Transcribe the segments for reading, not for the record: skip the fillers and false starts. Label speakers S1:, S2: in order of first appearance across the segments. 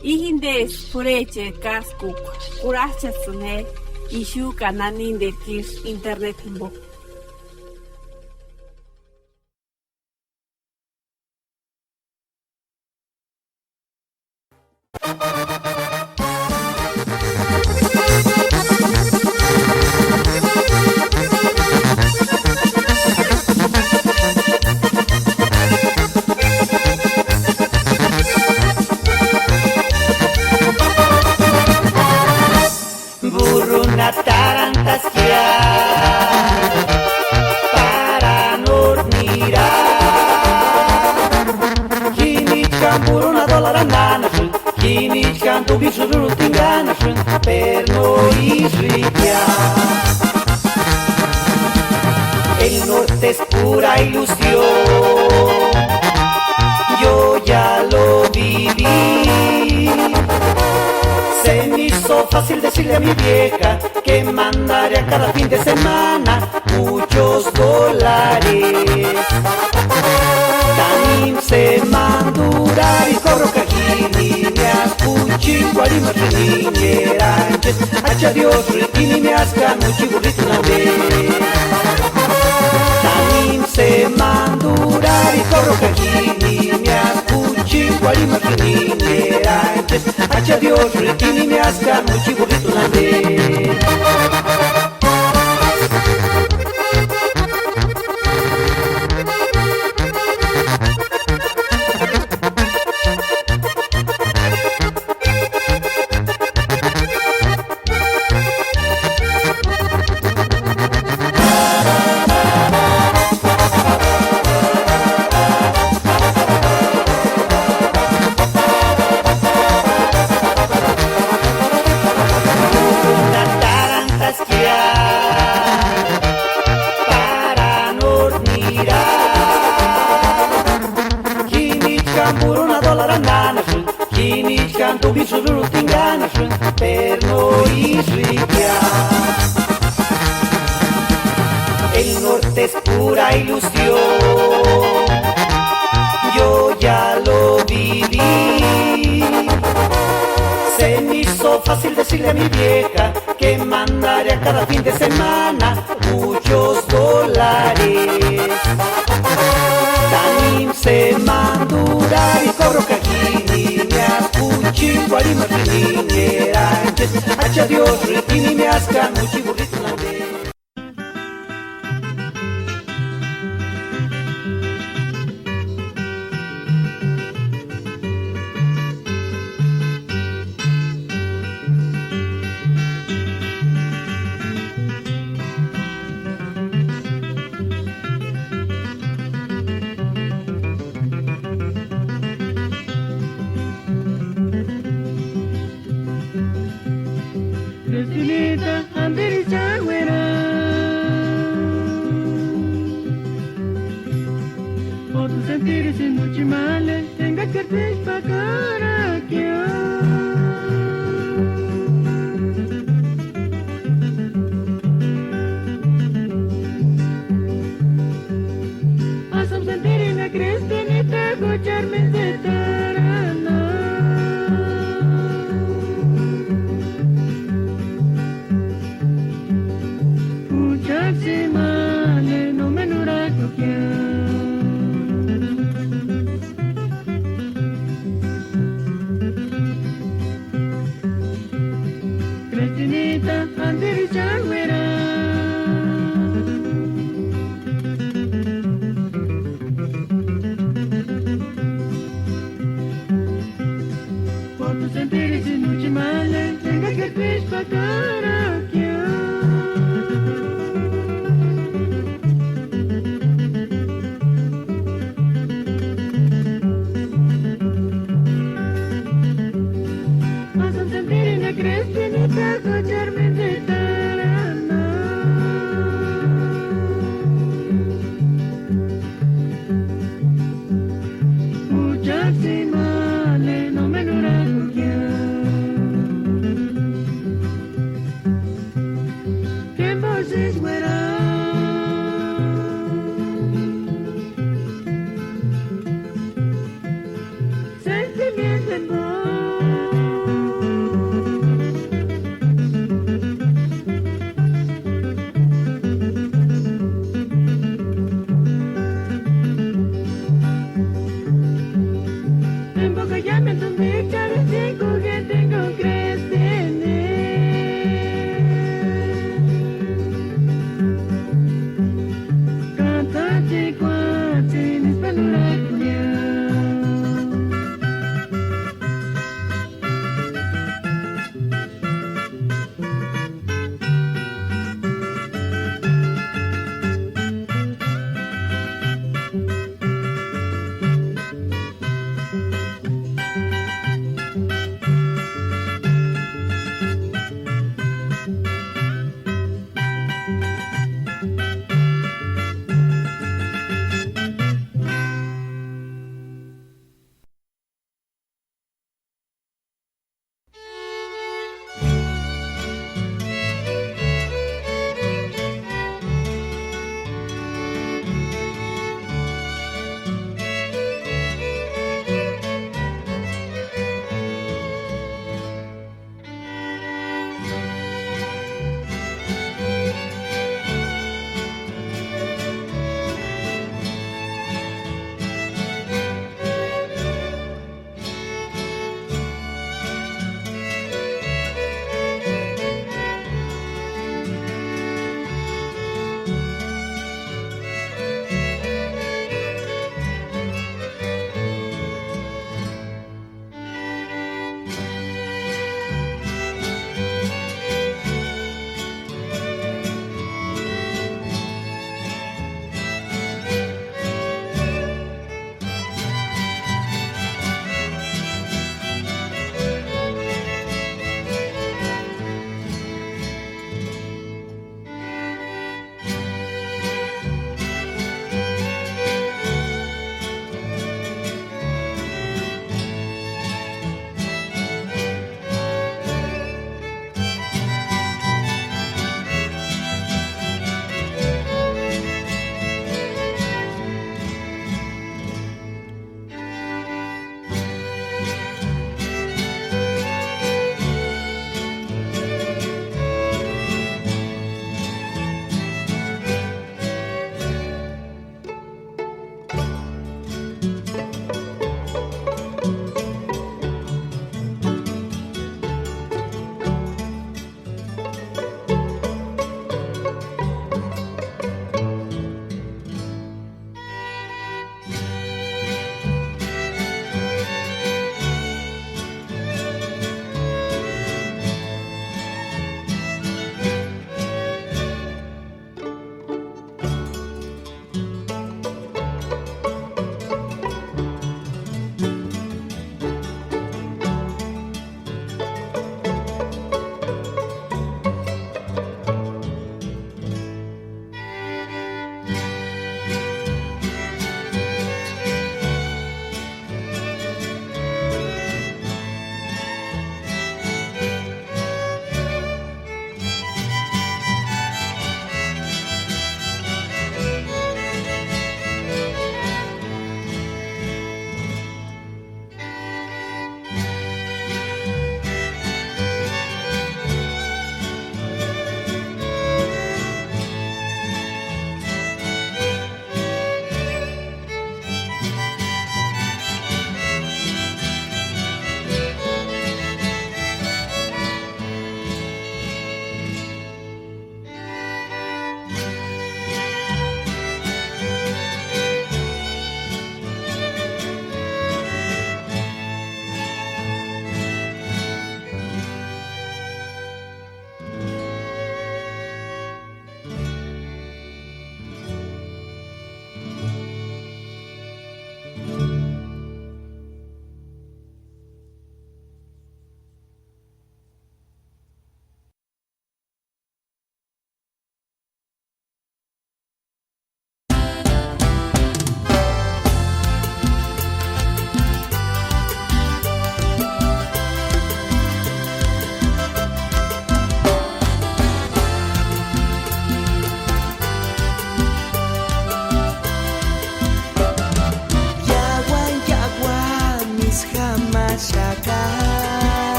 S1: Ihindes fureche kaskuk kurachasune ishu kananin de kirs internet himbo.
S2: Burruna tarantasquia para dormirá. Kinichkan burruna dolarananashun, kinichkan tu bisururu tinganashun, perno isrikia. El norte es pura ilusión, yo ya lo viví. Se me hizo fácil decirle a mi vieja que mandaría cada fin de semana muchos dólares. Tanim se mandurar y corro cajini, me ascuchin, guarima niñeranches, hacha Dios ritini, me ascan, muchi burrito una vez. Tanim se mandurar y corro cajini, me ascuchin, guarima niñeranches, hacha Dios ritini, me ascan, muchi burrito una vez. Tu bisururu tinganashun, perno isrikia. El norte es pura ilusión, yo ya lo viví. Se me hizo fácil decirle a mi vieja que mandaría cada fin de semana muchos dólares. Tanim se mandurar y cobro cajini, me ascuchin, guarima niñeranches, hacha Dios ritini, me ascan, muchi burrito una vez.
S3: Cristinita, andiricha güera, o tu sentir sin mucho male, tenga que te pagar aquí. Asam sentir en la Cristinita, escucharme de tarana. Male, no me nura Cristinita, andiricha güera, por tu sentir y sin mucho male, tenga que te pagar aquí. Cristinita, escucharme de tarana. Muchas male, no me nura ¿qué voces güera? Sentimiento en voz.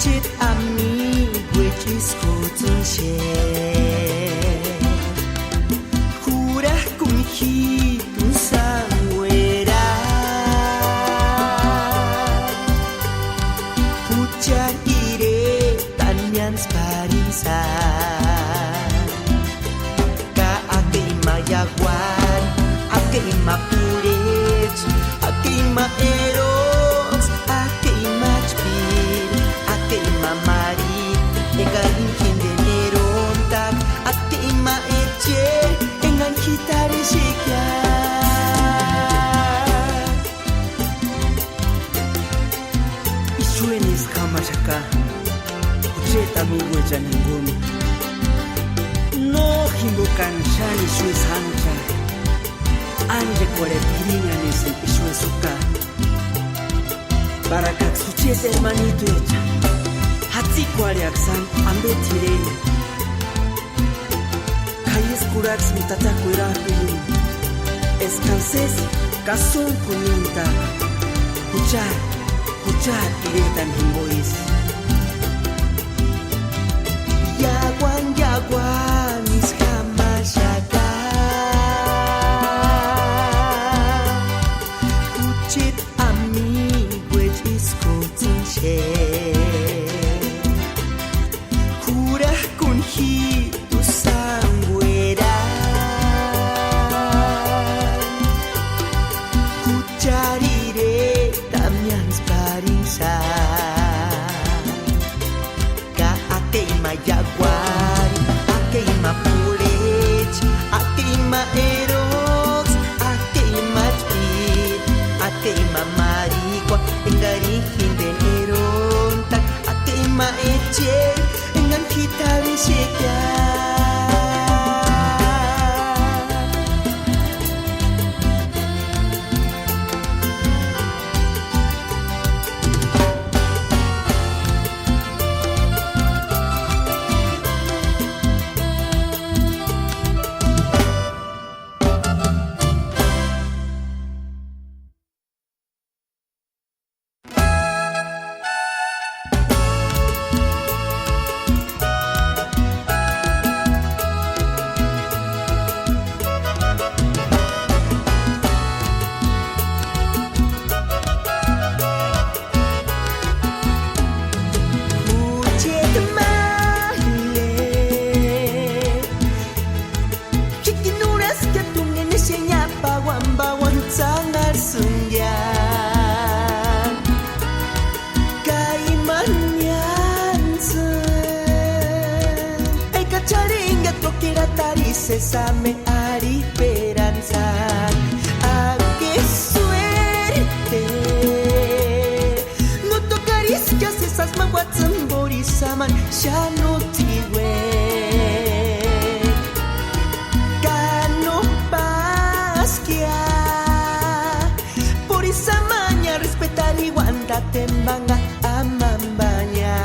S4: Pucit amigo discotunche Cura kung hitun sangwera Pucat ire tanyan sparinsa Ka ake mayaguan Ake mapuret Ake maeros Ake machpir Ake mamari Egaling hindenerontak Ake maeche Engan hitari shikya Isuenis kamashaka Ucheta miwe janangun No himbukan shani shui sancha Anje kore piringanis isue suka Barakak suchete hermanito echa Hatsi kware aksan ambe tireni Kayes kuraks mitata kuirapiyin Escanses kason kuninta Huchar iretan himbois Yaguan is hamashaka Pucit amigo discotunche Cura kun hitu sangwera Kucarire tamyan sparinsa Ka ake mayaguari Ake mapulet Ake maeros Ake machpit Ake mamarikwa Engarihin denerontak Ake maeche Engan hitari shekya Sesame ari esperanza a qué suerte no tocaris que esas maguatzan borisaman ya no tiwe cano pasquia borisamaña respetar y guanda tembanga amambaña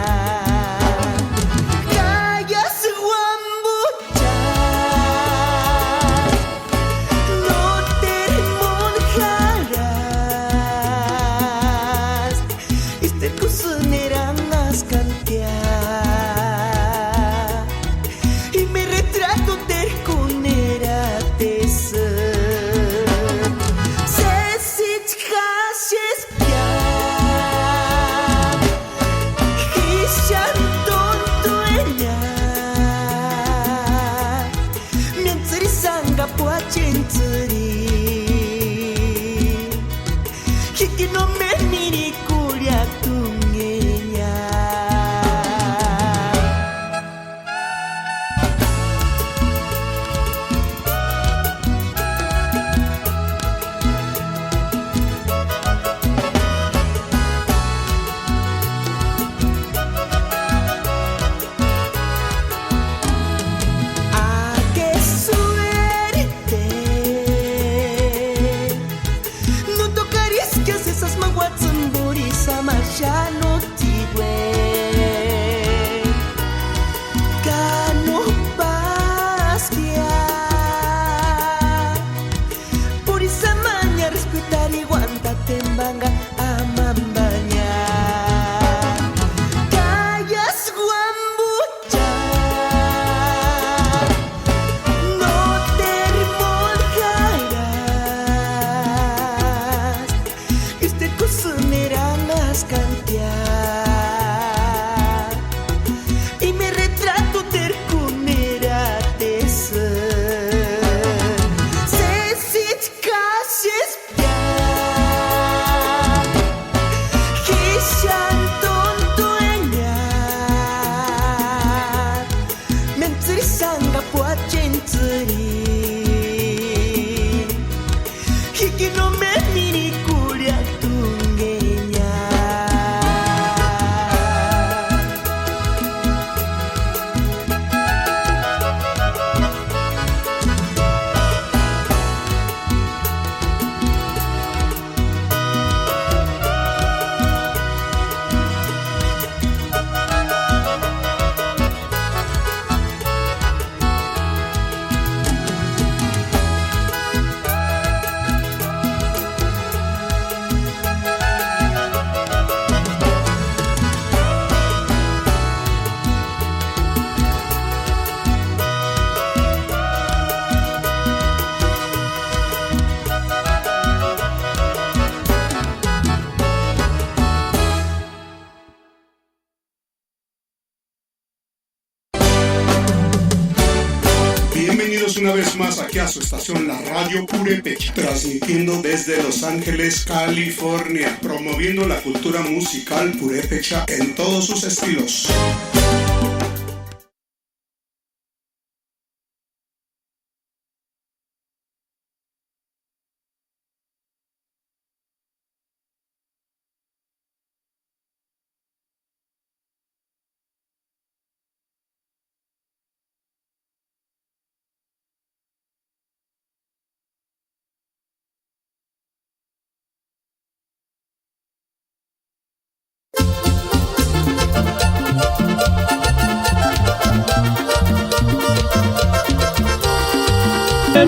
S5: bienvenidos una vez más aquí a su estación La Radio Purépecha, transmitiendo desde Los Ángeles, California, promoviendo la cultura musical purépecha en todos sus estilos.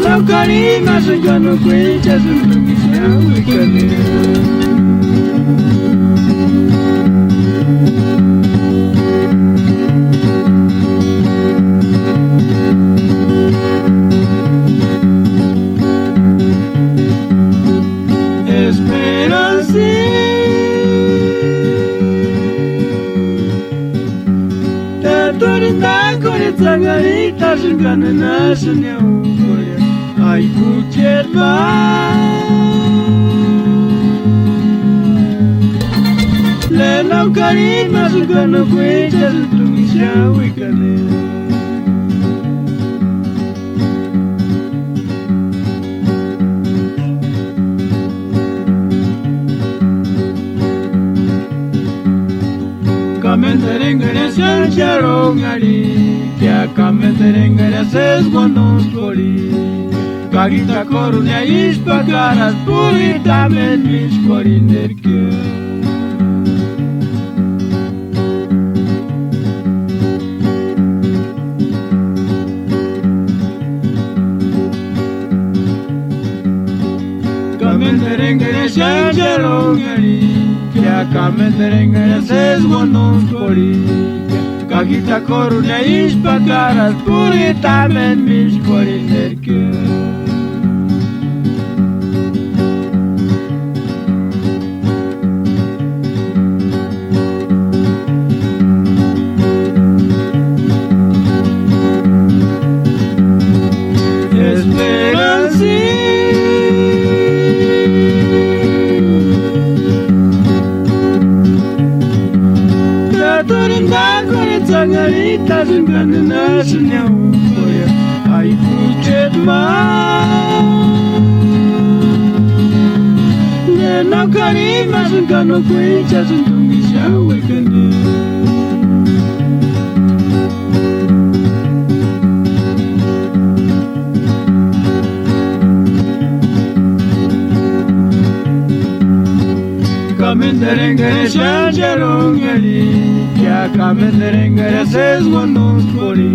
S3: No karima singano kwecha zungumisha wikane Esperanza Tatorinda koretsangarita zingane nasanya ukoya Ai kucherba Lena karima sugana kwecha zutumisha wikane Kamenterengere sencharongali Kya kamenterengere sesgononskoli Kagita korunia ispakaras puritamen miskorinderke Kamenterengere sencherongeri Kya kamenterengere sesgononskoli Kagita korunia ispakaras puritamen miskorinderke Sangarita zingane nasanya ukoya ai kuchetma Lena karima zingano kwecha zintumisha wekane Kamenterengere sencherongeri Kya kamenterengere sesgononskoli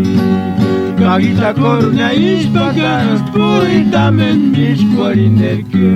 S3: Kagita korunia ispakaras puritamen miskorinderke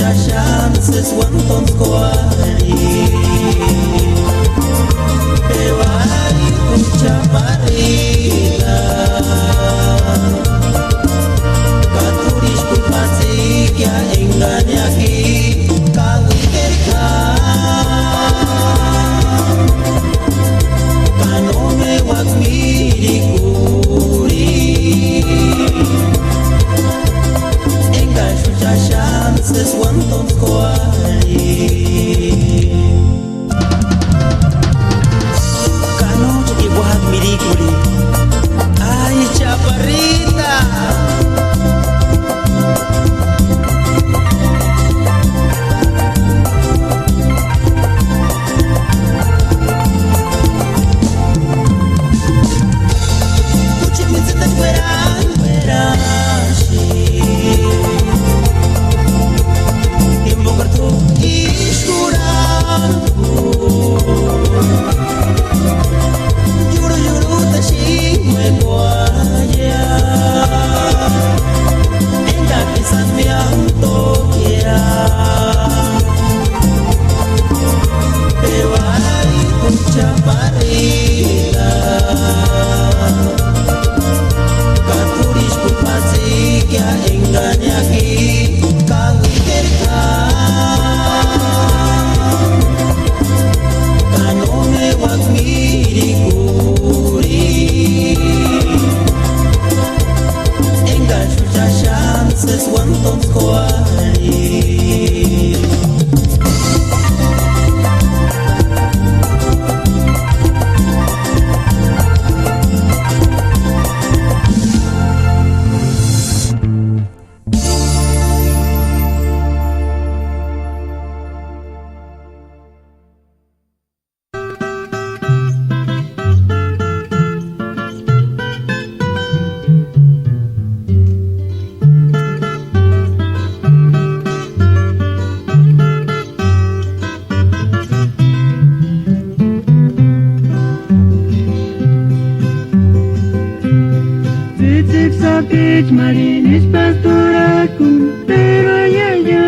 S4: chances wanton squari Pewai pucha parida Katuris pulpasik ya engaña aquí Kawiterka Kanome wakmiri kuri Engaño ya chances wanton squari Kanoche iwag mirikuri Ay chaparrita
S3: Marinis pastoraku, pero ay, ay, ay.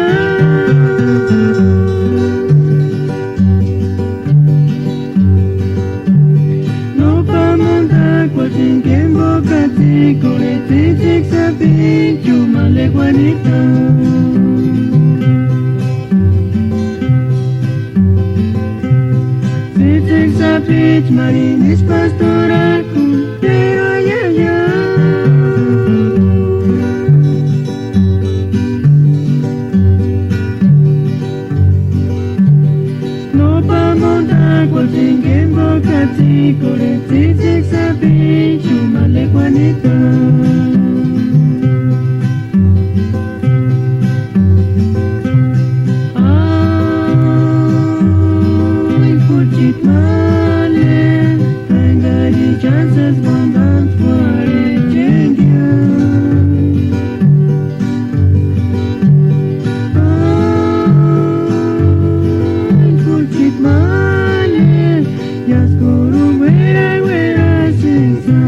S3: No vamos a cualquier boca con este sexapin, chumale Juanita. Sexapin, marinis pastoraku, pero ay, ay, ay. Corete sexapin, chumale Juanita. Ay, puchit male, tangari chances bondan fuare chengia. Ay, puchit male, yaskuru wera sinsa.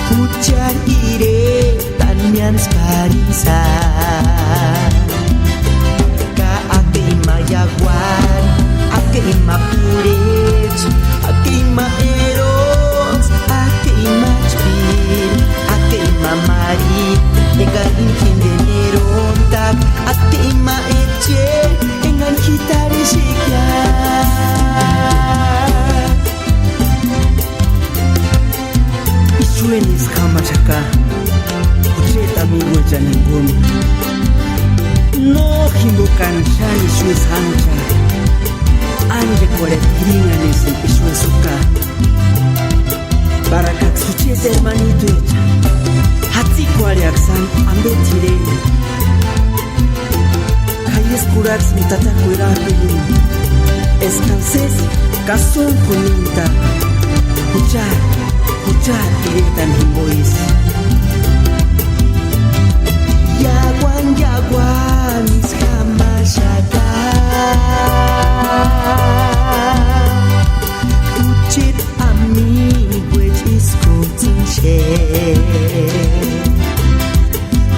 S3: Hujan ire tanyans parinsa
S4: Kimbokan shani shues hancha anja cuaretirianes suesuka Barakat suches hermanito echa Hatzi cuariaxan ambe tirene Calles curax mitata cuirapilu Escanses casón kuninta Huchar iretan himbois Yaguan is hamashaka Uchit ami which is kotinche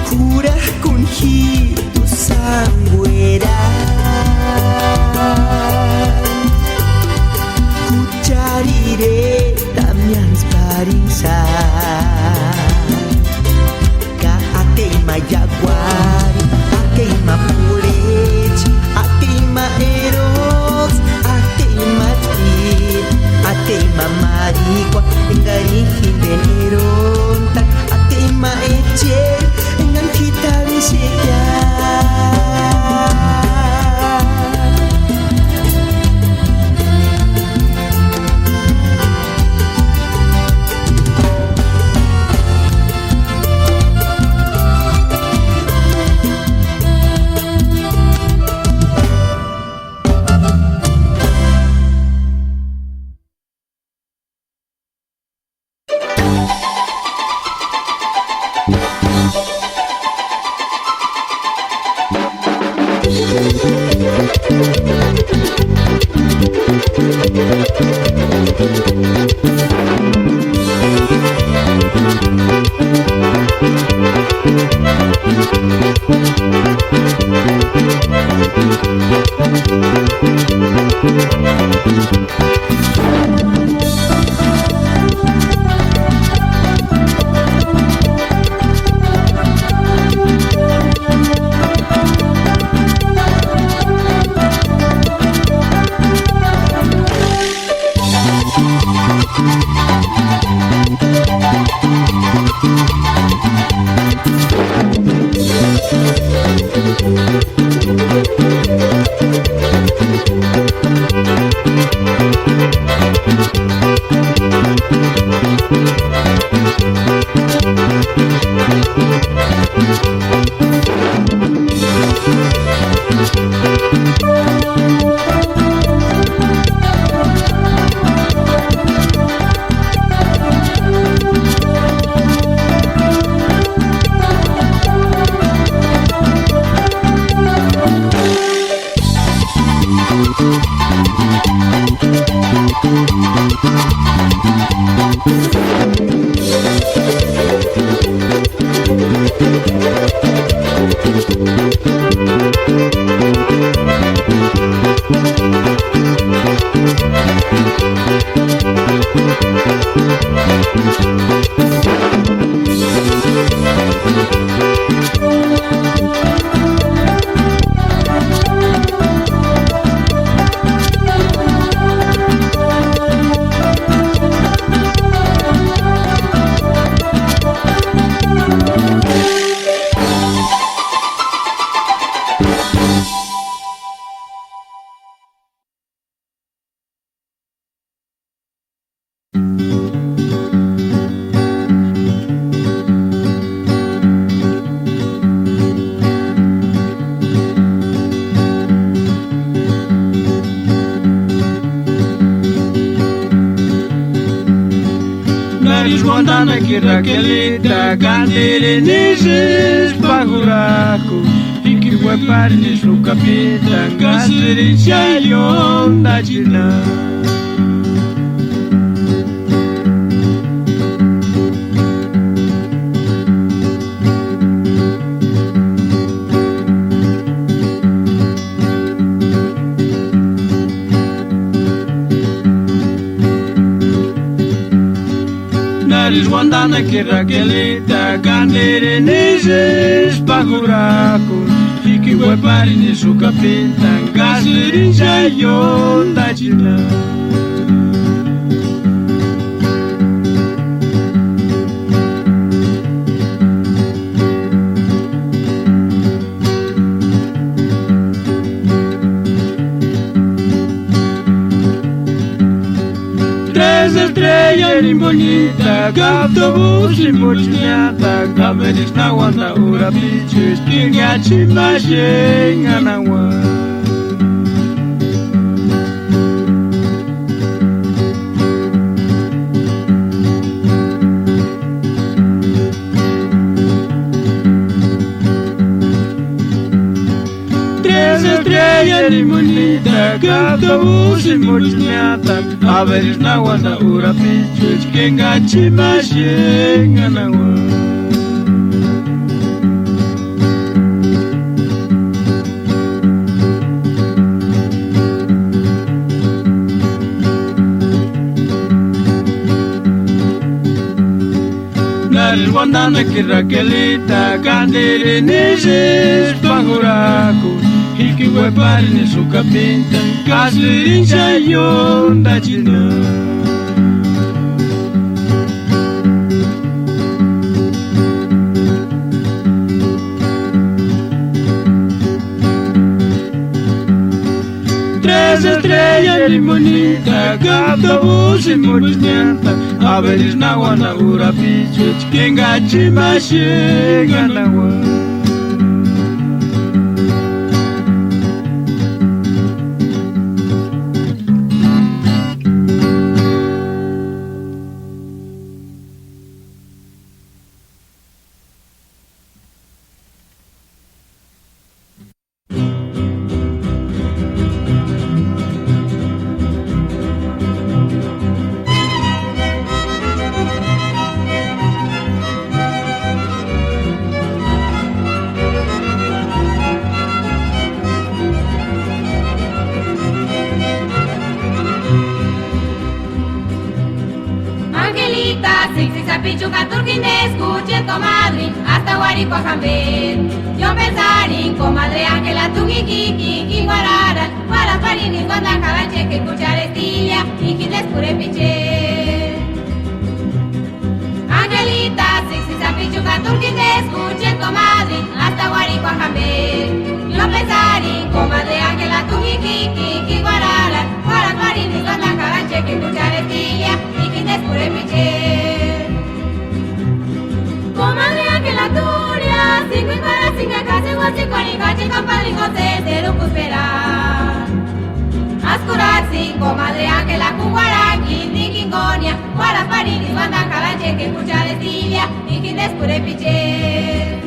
S4: Kura kunhi tu sanguera Kucharire tamian sparinsa Jaguar, Akeima Pulich, Akeima Eros, Akeima Kid, Akeima Marigua, Engarijin de Neronta, Akeima Eche, Engan Kita Visita.
S3: Montana que Raquelita Candeire neses baguraco E que guaparnes no capeta Gasere chayon da china Montana que Raquelita Candeire neses baguraco E que guaparnes no capeta Gasere chayon da china Tres estrellas y bonita, autobús y mochilata, caberis na wanda ura bichis, kinga chimbaje nganawa. Tres estrellas y bonita, autobús y mochilata, caberis na wanda ura bichis, kinga chimbaje nganawa. Wandana kirakelita kandiri nizis panguraku hiki wepari ni sukapinta kaslirincha yonda china. Tres estrellas y bonita, autobús y mochilata, averis na wana ura pichut, kinga chimashe ganawa.
S6: Pichuca turquines, escuche comadre, hasta Guarico a Jambet. Yo pensar en comadre Ángela Tugiqui, Guarara, para Parinis, Guanda Calanche, que escuchar estilla, y Giles pure piche. Angelita, sexy Pichuca turquines, escuche comadre, hasta Guarico a Jambet. Yo pensar en comadre Ángela Tugiqui, Guarara, para Parinis, Guanda Calanche, que escuchar estilla, y Giles pure piche. Comadre Ángela Turia, cinco y para cinco casi guachi cuanicachi campadre José te lo cuspera. Ascuraxi, comadre Ángela Cuguaraqui, Niquingonia, Guaraparinis, Banda Calanche, que escuchar estilia, y quienes pure piche.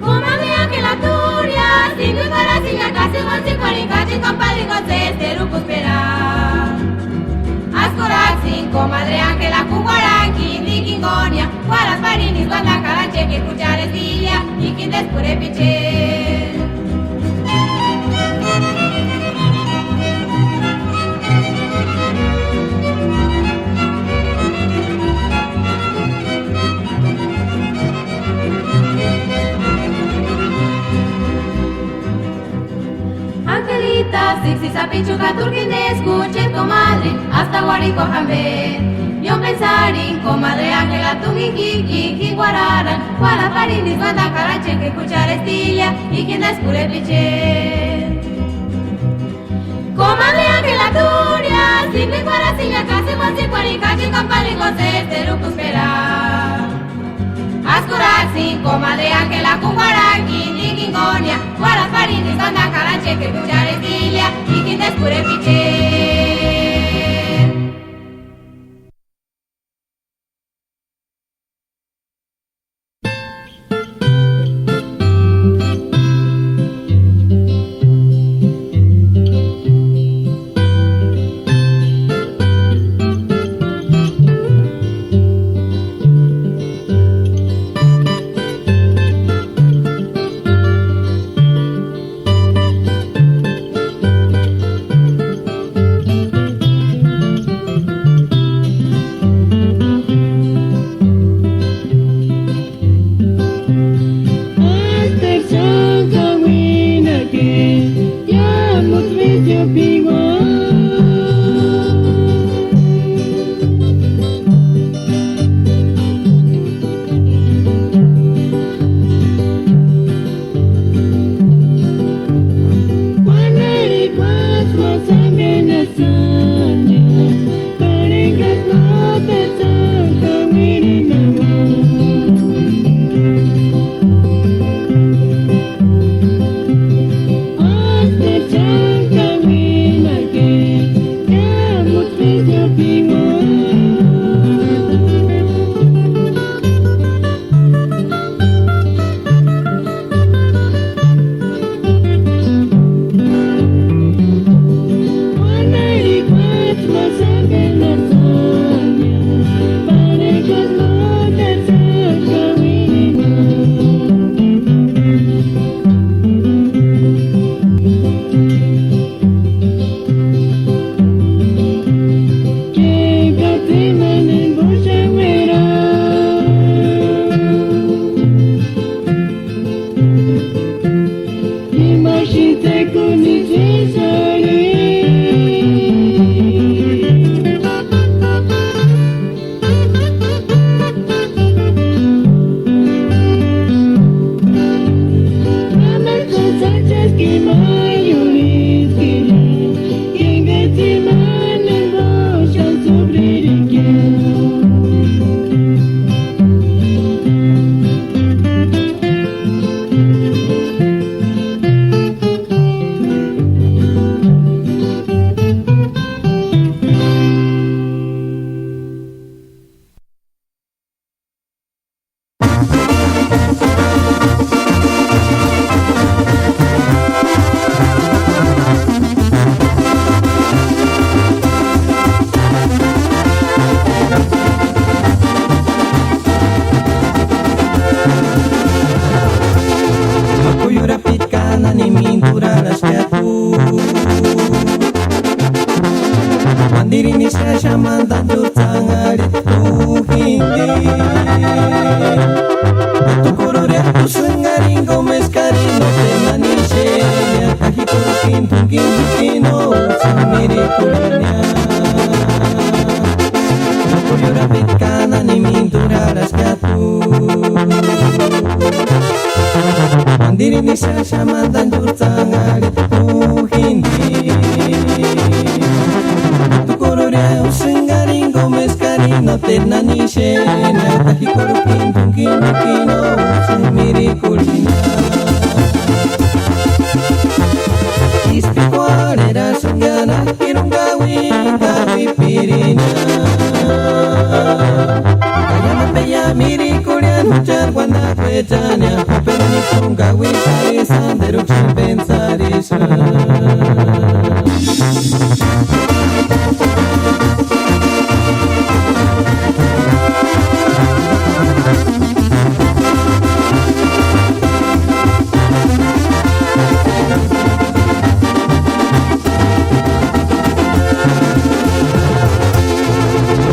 S6: Comadre Ángela Turia, cinco y para cinco casi guachi cuanicachi campadre José te lo cuspera. Ascuraxi, comadre Ángela Cuguaraqui, Niquingonia, Guaraparinis, Banda Calanche, que escuchar estilia, y quienes pure piche. Angelita, sexy sapichuca turquine, escuche comadre, hasta Guarico Jambet. Yo pensar en comadre Ángela Tugiqui, Guarara, Guaraparinis, Banda Calanche, que escuchar estilla, y quien es pure piche. Comadre Ángela Turia, simple para siña, casi guasi, cuanicachi, campali, José, te lo cuspera. Ascuraxi, comadre Ángela Cuguaraqui, Niquingonia, Guaraparinis, Banda Calanche, que escuchar estilla, y quien es pure piche.
S7: ni shasha mandan jurtangari tu hindi tu kolorea usengaringo mescarino terna ni shena tahikoro kintungino kino usumiri kulina ispikuarera sungana kirungawi gawi pirina kayama peya miri korean hujan wanda kwejanya pero ni kungawi kare sandero chimpensarisha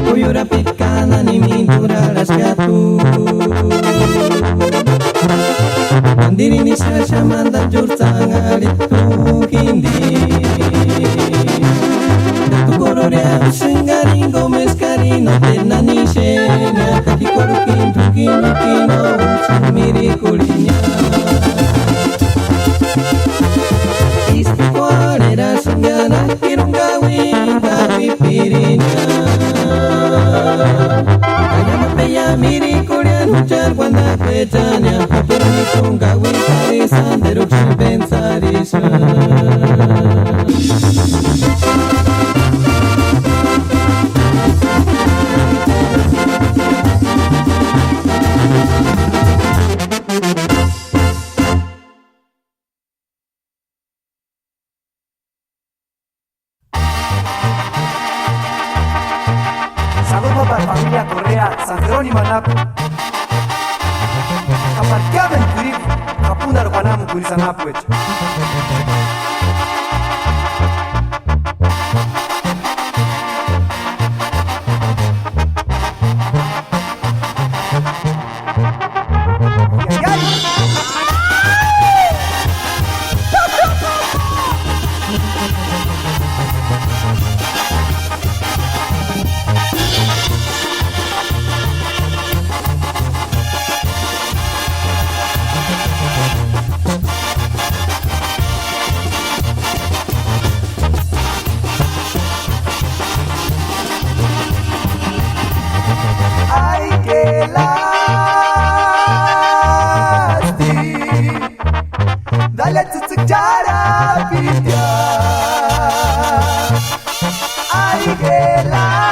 S7: Kuyura picana ni mintura rascatu Mandiri ni shasha manda jurtangari tu hindi Tu kolorea usengaringo mescarino terna ni shena Tahikoro kintungino kino usumiri kulinya Ispikuarera sungana kirungawi gawi pirinya Kayama peya miri korean hujan wanda kwejanya pero ni kungawi kare sandero chimpensarisha
S2: Saludos para la familia Correa, San Jerónimo Anapu. Kaparkiaba en Curip, Kapuna Rupanamu Curizanapu. Dale tsutsukara pitya Ay que lástima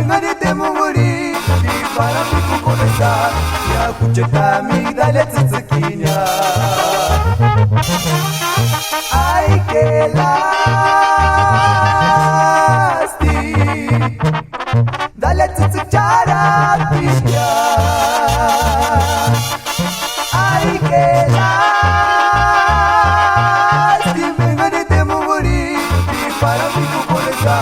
S2: ngani te munguri Di para mi kukonesa Ya kucheta mi dale tsutsukinya Ay que lástima Dale tsutsukara pitya Ay que lástima ngani te munguri Di para mi kukonesa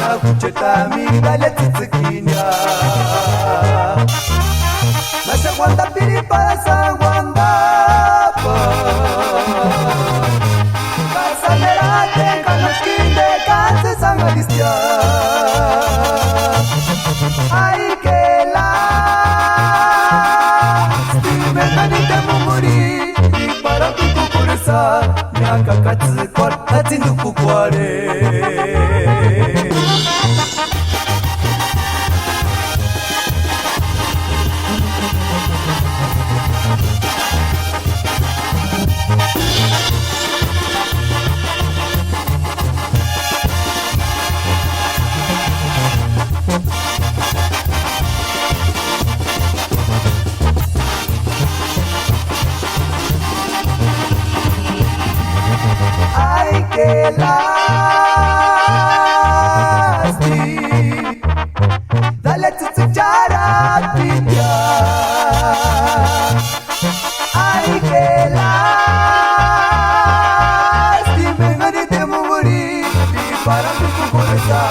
S2: Ya kucheta mi dale tsutsukinya Nasa guanda piri para sa guanda pa Kasanerate kanaskinde kanse sangalistia Ay que lástima ngani te munguri Di para mi kukonesa Ya kakatsu korta tsinduku kware Ay que lástima Dale tsutsukara pitya Ay que lástima ngani te munguri Di para mi kukonesa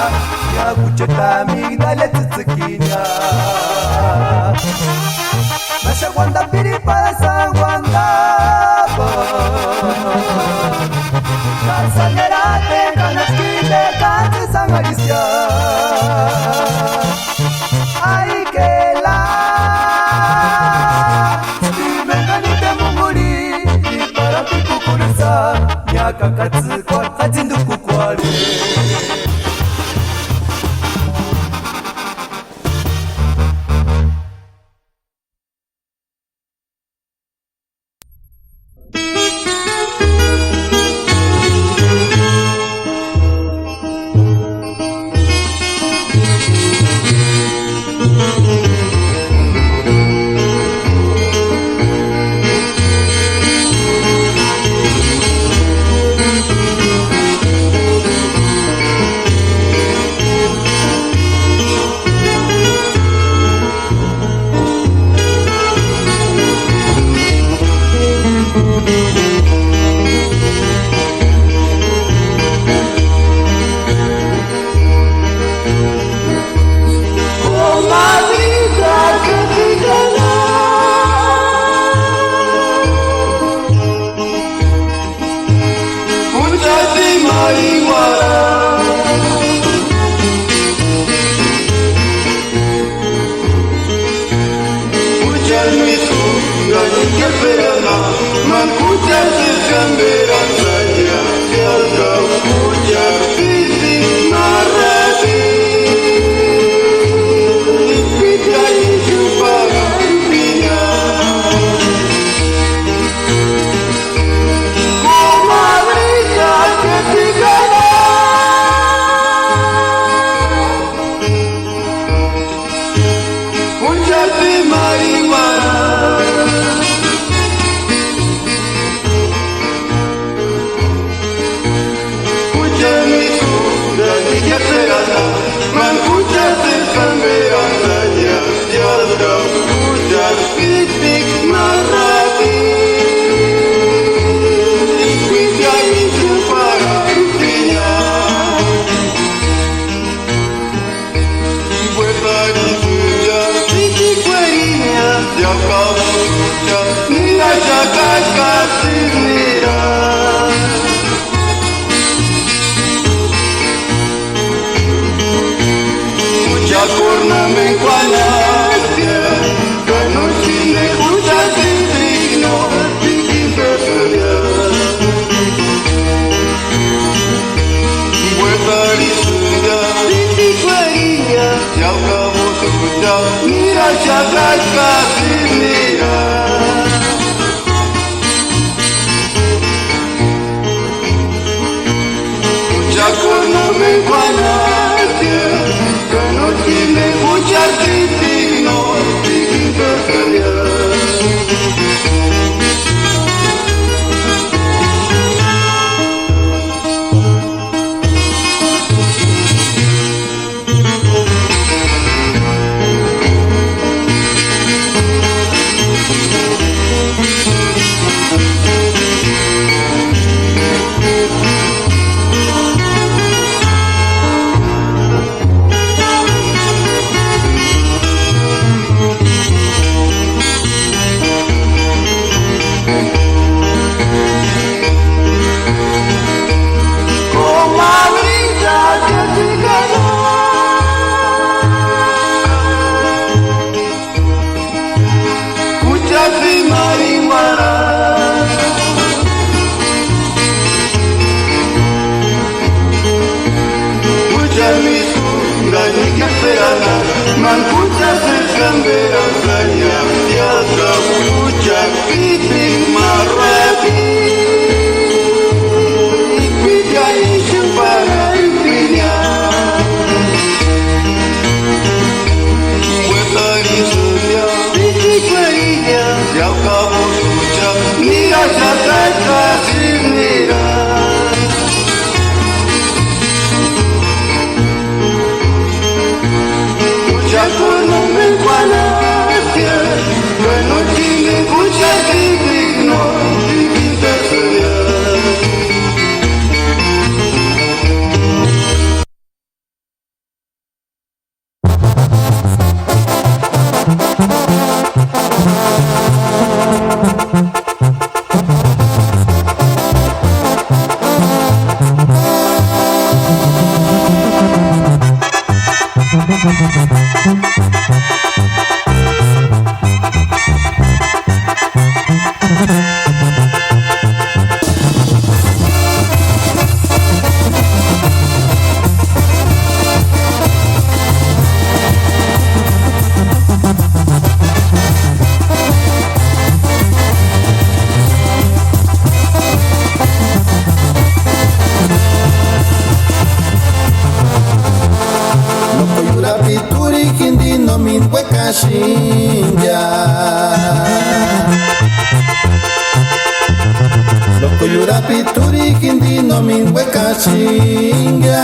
S2: Ya kucheta mi dale tsutsukinya Nasa guanda piri para sa guanda pa Kasanerate kanaskinde kanse sangalistia Ay que lástima kakatsikwa hatsindukukwale
S8: shinga Loko yurapi turi kindi no min weka shinga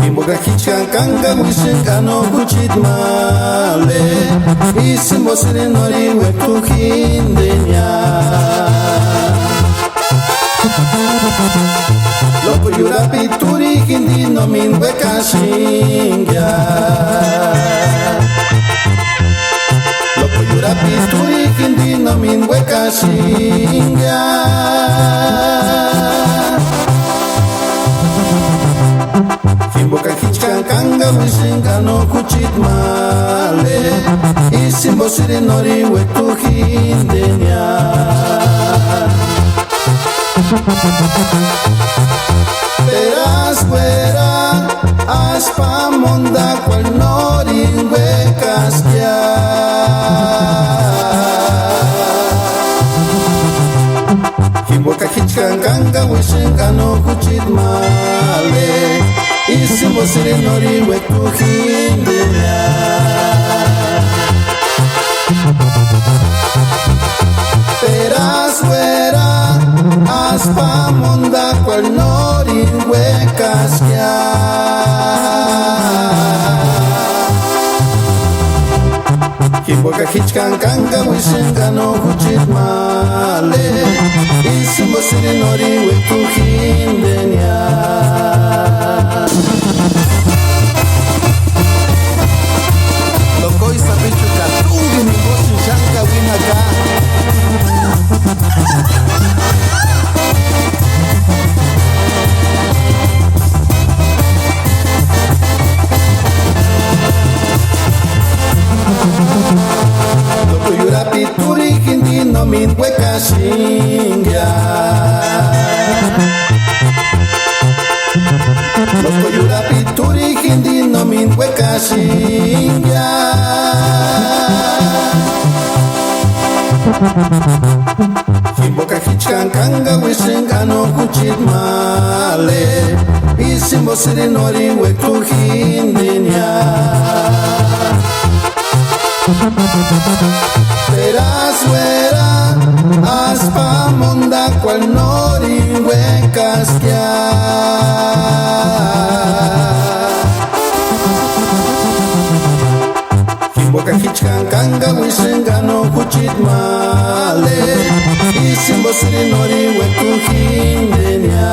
S8: Kimboga kichan kanga wishinga no kuchit male Isimbo sire nori wetu hindenya Loko yurapi turi hindi no min weka shinga Loko yurapi turi hindi no min weka shinga Kimboka kichkan kanga wishinga no kuchit male Isimbo sire nori wetu hindenya Verás fuera aspa monda cual noringüe casquia Kimboka kichkan kanga wishinga no kuchit male Isimbo sire noriwe kuhindenya Verás fuera aspa monda cual noringüe casquia Kimboka kichkan kanga wishinga no kuchit male Isimbo sire noriwe kuhindenya Lokoi sabichu katungi ni bosi shanga winaga Loko yurapi turi hindi no min weka shinga Loko yurapi turi hindi no min weka shinga Kimboka kichkan kanga wishinga no kuchit male Isimbo sire nori wetu hindenya Verás fuera aspa monda cual noringüe casquia Kimboka kichkan kanga wishinga no kuchit male Isimbo sire noriwe kuhindenya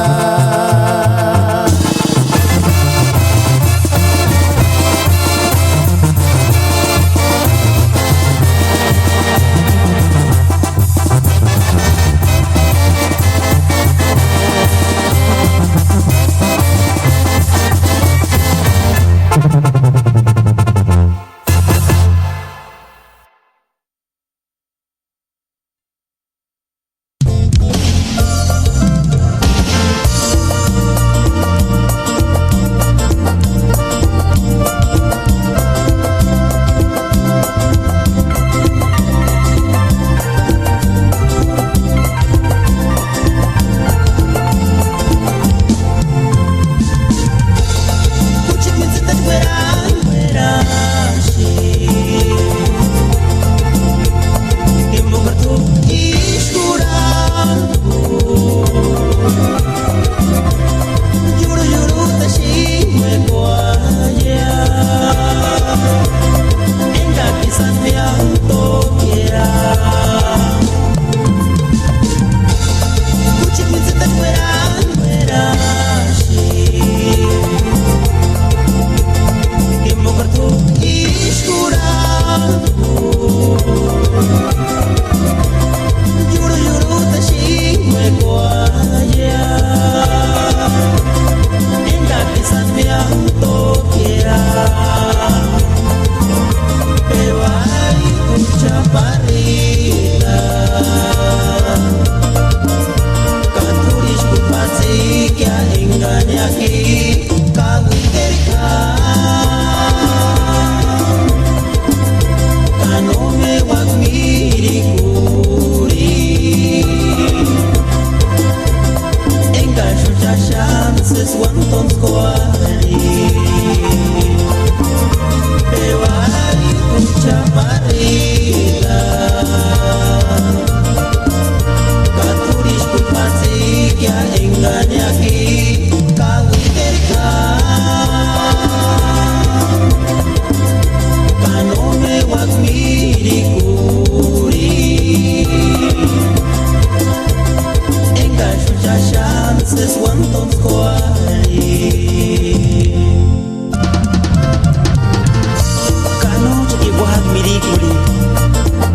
S4: miricuri.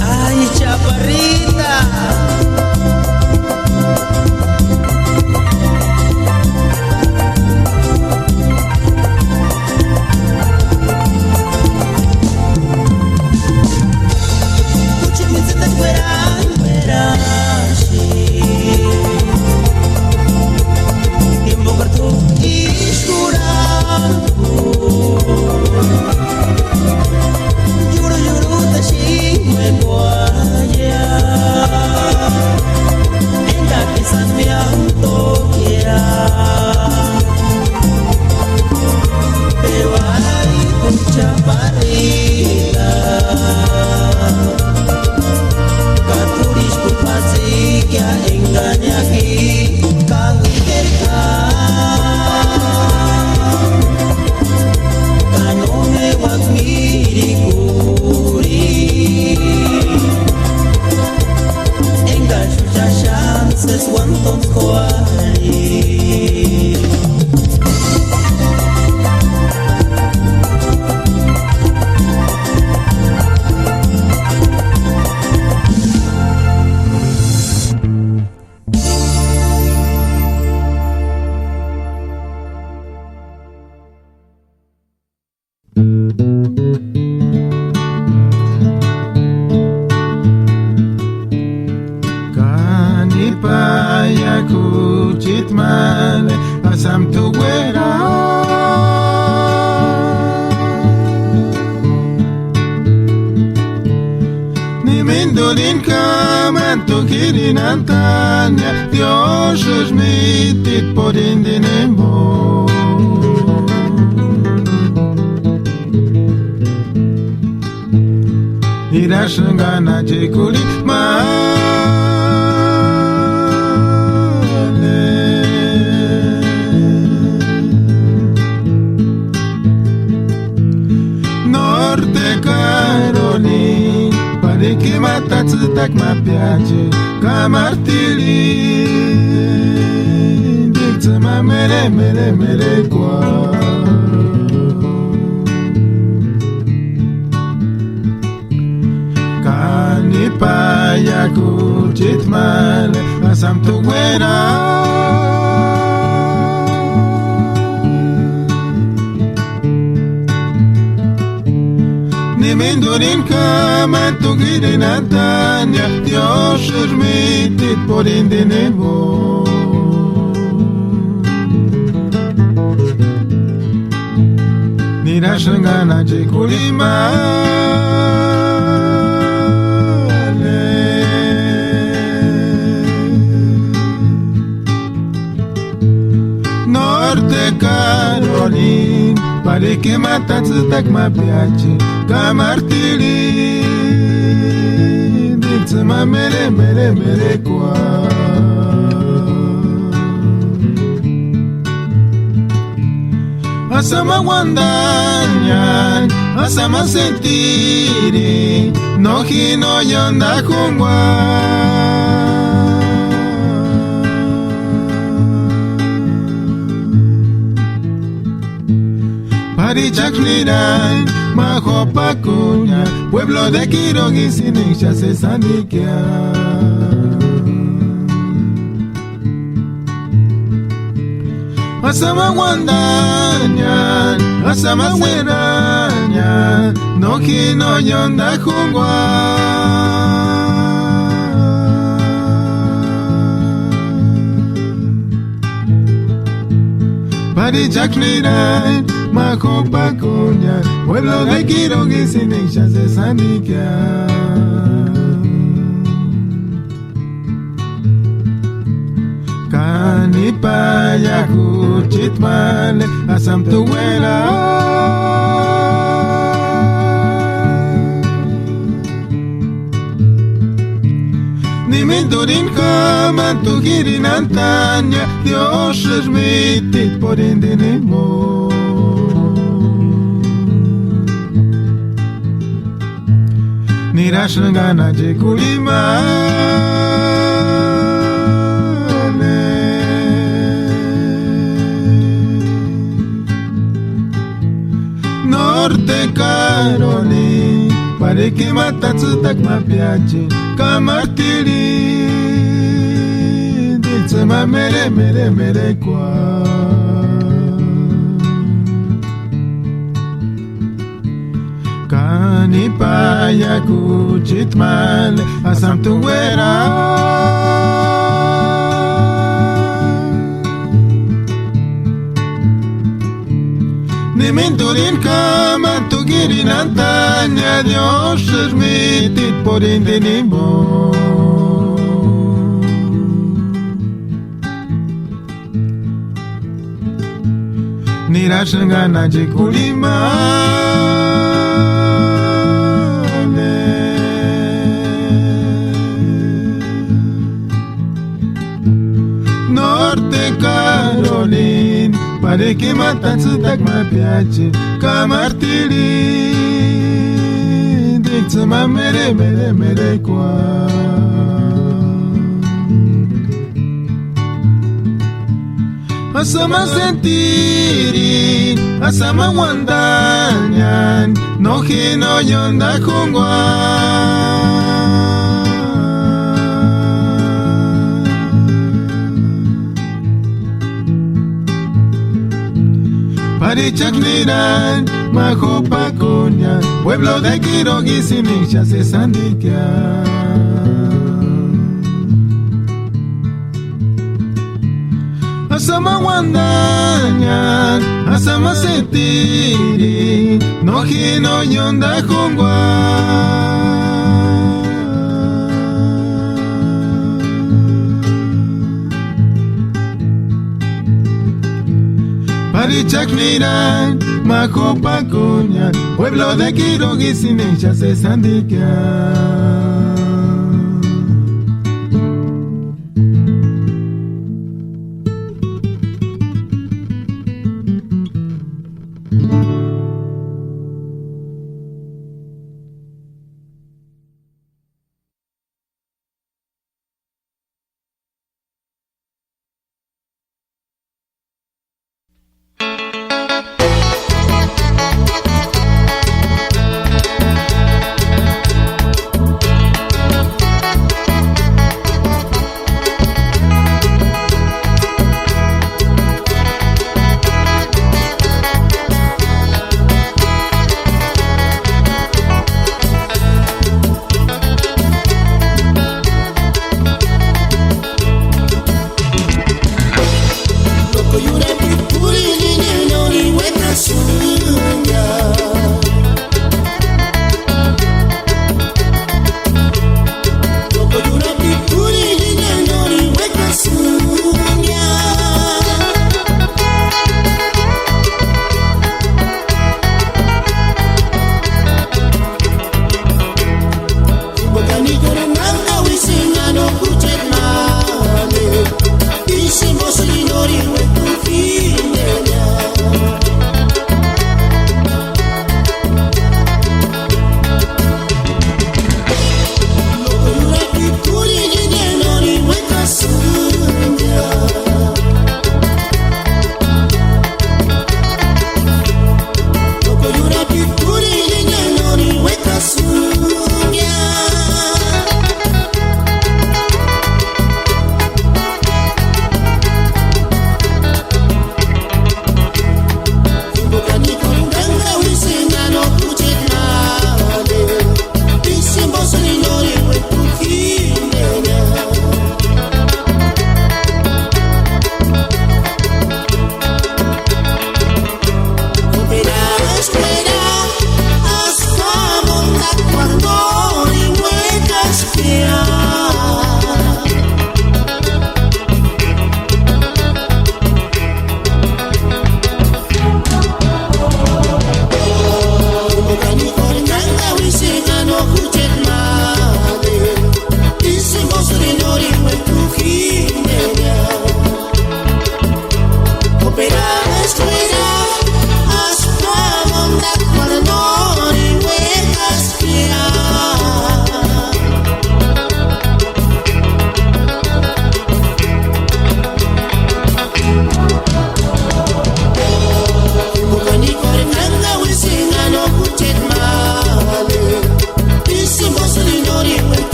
S4: Ay, chaparrita.
S3: Irashangana jekuli mane Norte Carolina parece matatsu tak mapiace Kamartili Diktsama mere mere mere kwa Paya kuchit male asam tu guera Ni mindurin kaman tu girin antanya Dios ermitit por indinevo Ni rashangana jekulima Carolina pare che matatsu tak mapiace Kamartili Diktsama mere mere mere kwa Asama wandanyan Asama sentiri No hino yonda kungwa Parichakliran, Majopacuña, pueblo de Quirogi, Sinincha, Sesaniquia. Asama Wandaña, Asama Hueraña, no Hino Yonda Jungua. Parichakliran, Majopacuña, pueblo de Quirogi, Sinincha, Sesaniquia. Kanipaya kuchitmale, asam tuwela. Ni mindurin kaman tu girin antanya, Dios es mitit por indinimo. Nirashangana jekulima Norte Carolina pariki matatsutak mapiachi kamartiri ditsema mere mere mere kwa kanipaya kuchitmal asam tuwera Niminturin kama tugirin antanya Dios esmitit por indinimo Nirashangana jikulimale Norte Carolina Pariki matatsutak mapiachi kamartiri ditsema mere mere mere kwa Asama sentiri asama wandanyan no hino yonda kungwa Parichakniran, Majopacoña, pueblo de Quirogi, Sinincha, Cesandiquia. Asama Wandaña, Asama Setiri, Nojino Yonda Jungwa. Parichakniran, Majopacoña, pueblo de Quirogi, Sinincha, Cesandiquia.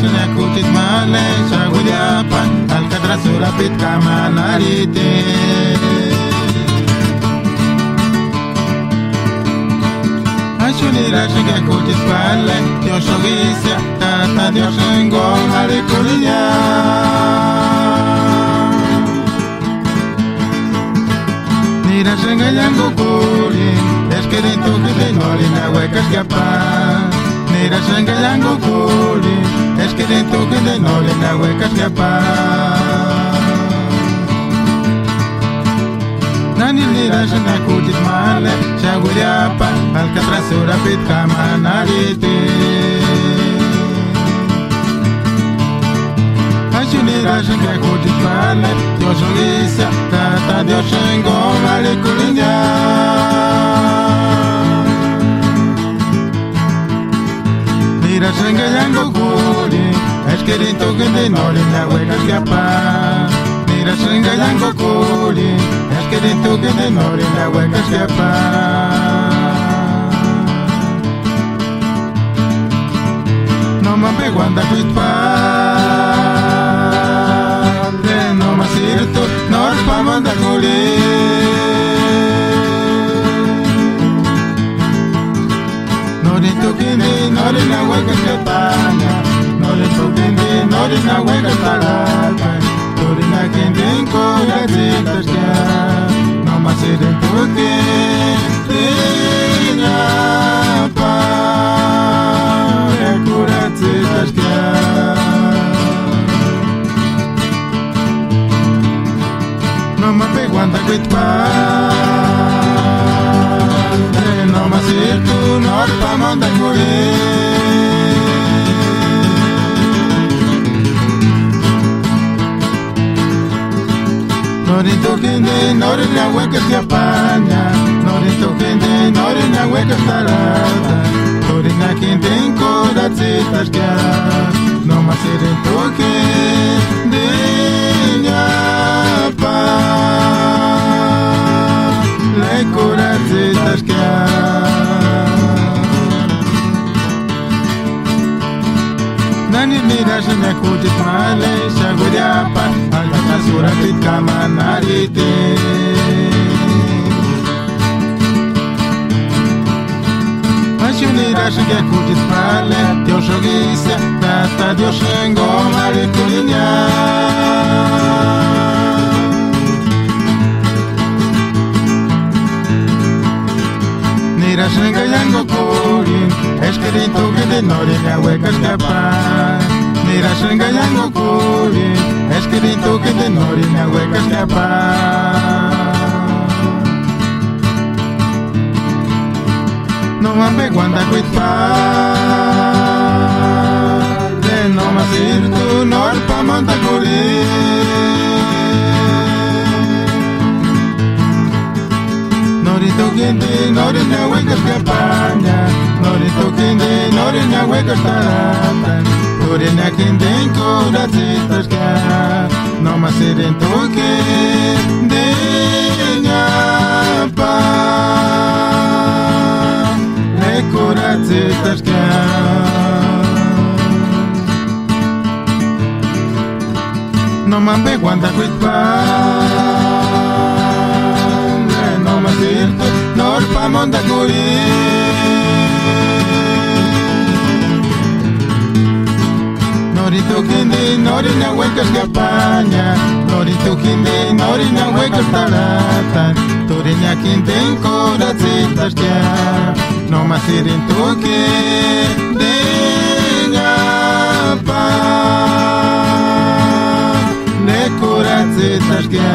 S3: shanya kutit male shaguyapa alcatrasura pit kamanarite Ashunira shanya kutit male Dios ogicia tata Dios engom harikulinya Nira shanya yangu kuli Esquerito que de nori na hueca escapar Nira shanga yangu kuli Esquerito que de nori na hueca escapar Nani nira shanga kutit male Shaguriapa alcatrasura pit kamanarite Ashunira shanga kutit male Dios ogicia tata Dios engom harikulinya Nira shanga yangu kuli Esquerito que de nori na hueca escapar Nira shanga yangu kuli Esquerito que de nori na hueca escapar No me pego anda cuitpade No me sirto Nor pa manda kuli Nori na hueca escapana Nori tukindi, nori na hueca escalata Nori na kindi encorazitas que No más iren tukindi Nyapa Encorazitas que No me pego anda cuitpade No más ir tu nor pa manda Nori tukindi, nori na hueca se apaña Nori tukindi, nori na hueca estarata Nori na kindi encorazitas que No más iren tukindi Nyapa Le corazitas que Nani mira shanya kutit male Shaguriapa alcatrasura pit kamanarite Ashunira shanya kutit male Dios ogicia tata Dios engom harikulinya Nira shanga yangu kuli Esquerito que de nori na hueca escapar Nira shanga yangu kuli Esquerito que de nori na hueca escapar No me pego anda cuitpade No más ir tu nor pa monta kuli Nori tukindi, nori na hueca escapaña Nori tukindi, nori na hueca estarata Nori na kindi encorazitas que No más iren tukindi Nyapa Encorazitas que No me pego anda cuitpade No más irto Nor pa monda kuli Nori tukindi, nori na hueca escapaña Nori tukindi, nori na hueca estarata Nori na kindi encorazitas que No más iren tukindi Nyapa Le corazitas que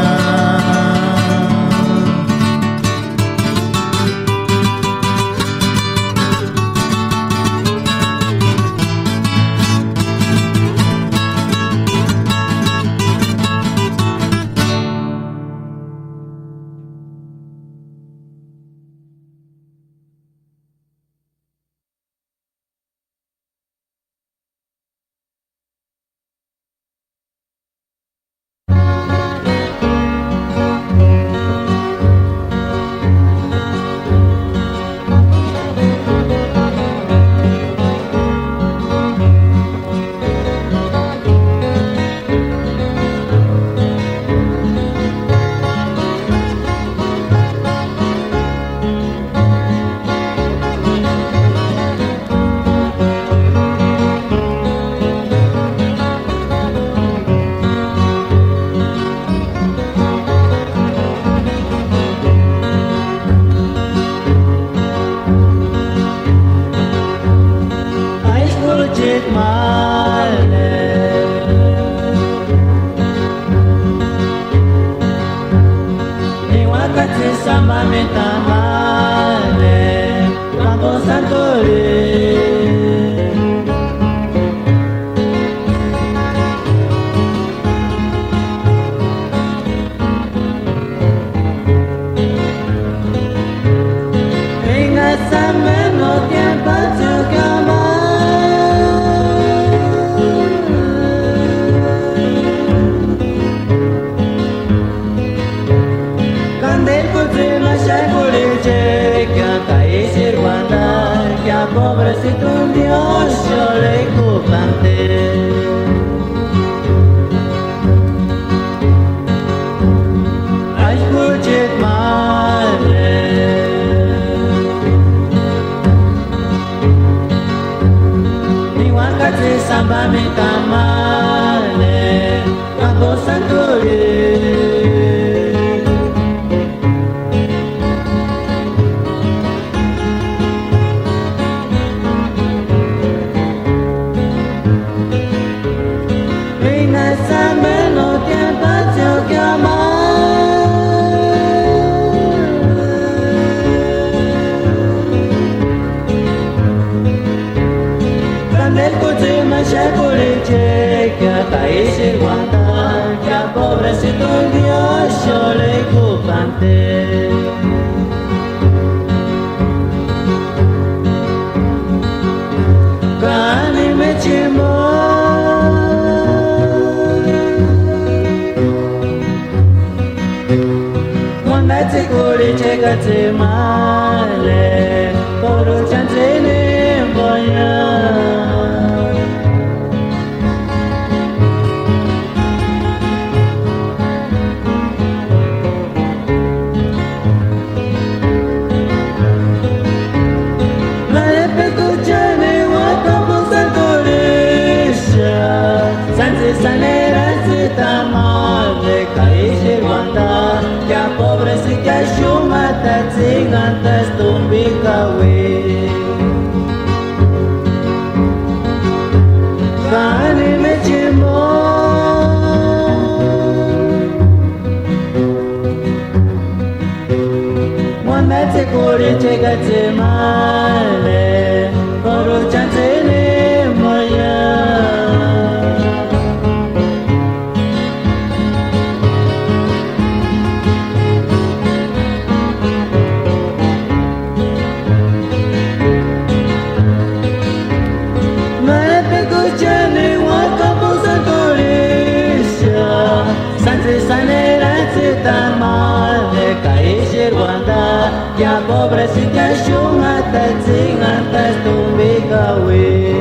S7: wakati samba metamale Campo Santore Pobrecito un Dios yo le planté I escuché male Mi wakati samba metamale Campo Santore Paese guarda che a pobrecito un Dios yo le planté Cani me chimo Quando ti curi c'è che ti male Poro chance ne voglio Sanera se tamale caise guanta que a pobre se que chuma ta cinganta stumbika we Kani me chimo Mwana te kore che ga te male Koro chance ne moya Que a pobre se que chuma ta cinganta stumbika we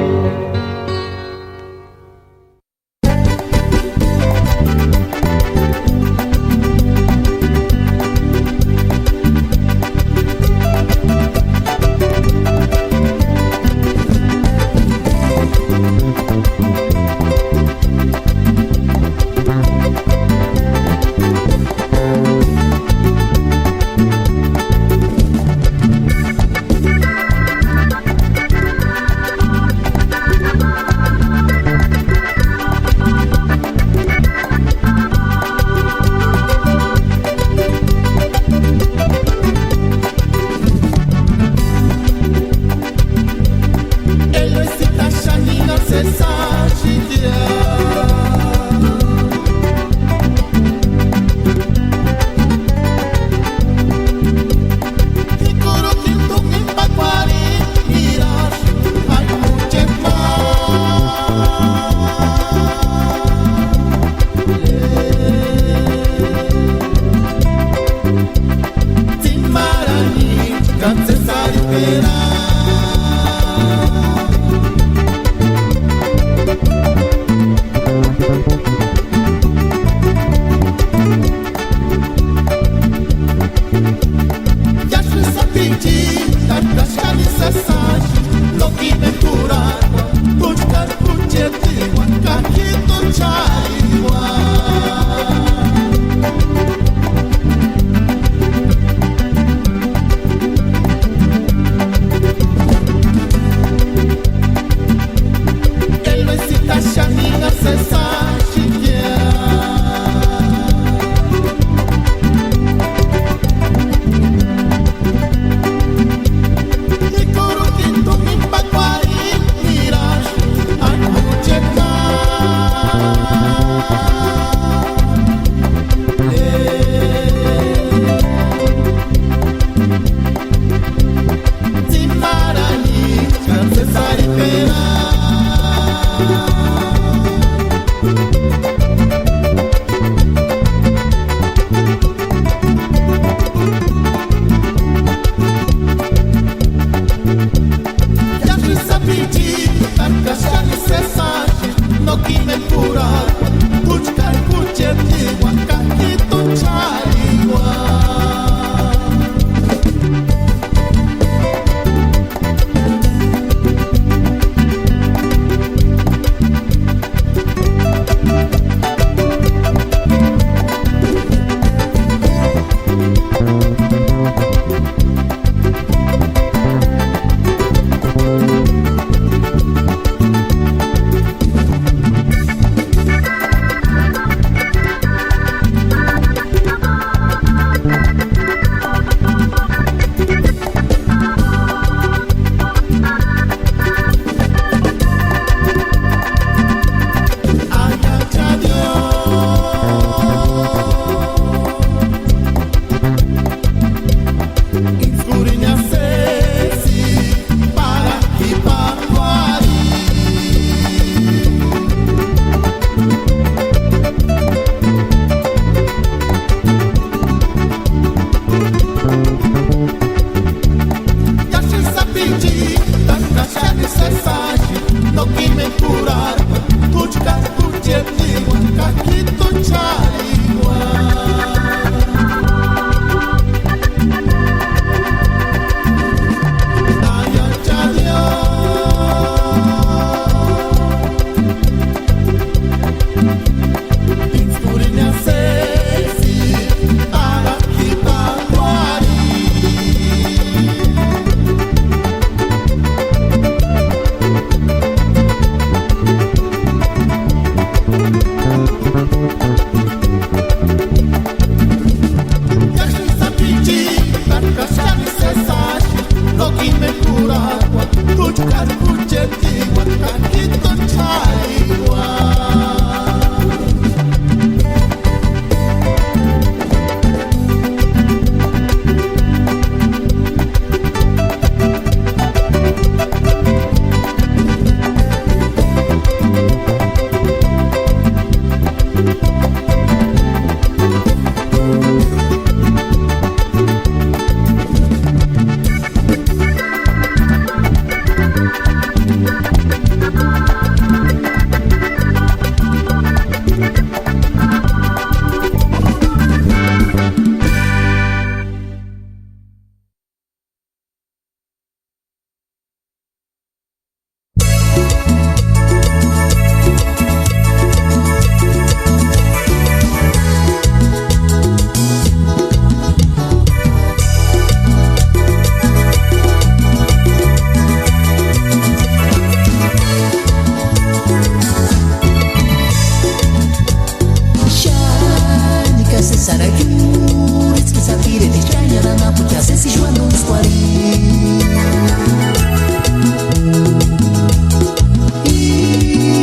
S9: Juriți că sapire de ceaia la na putea să se joană un scoari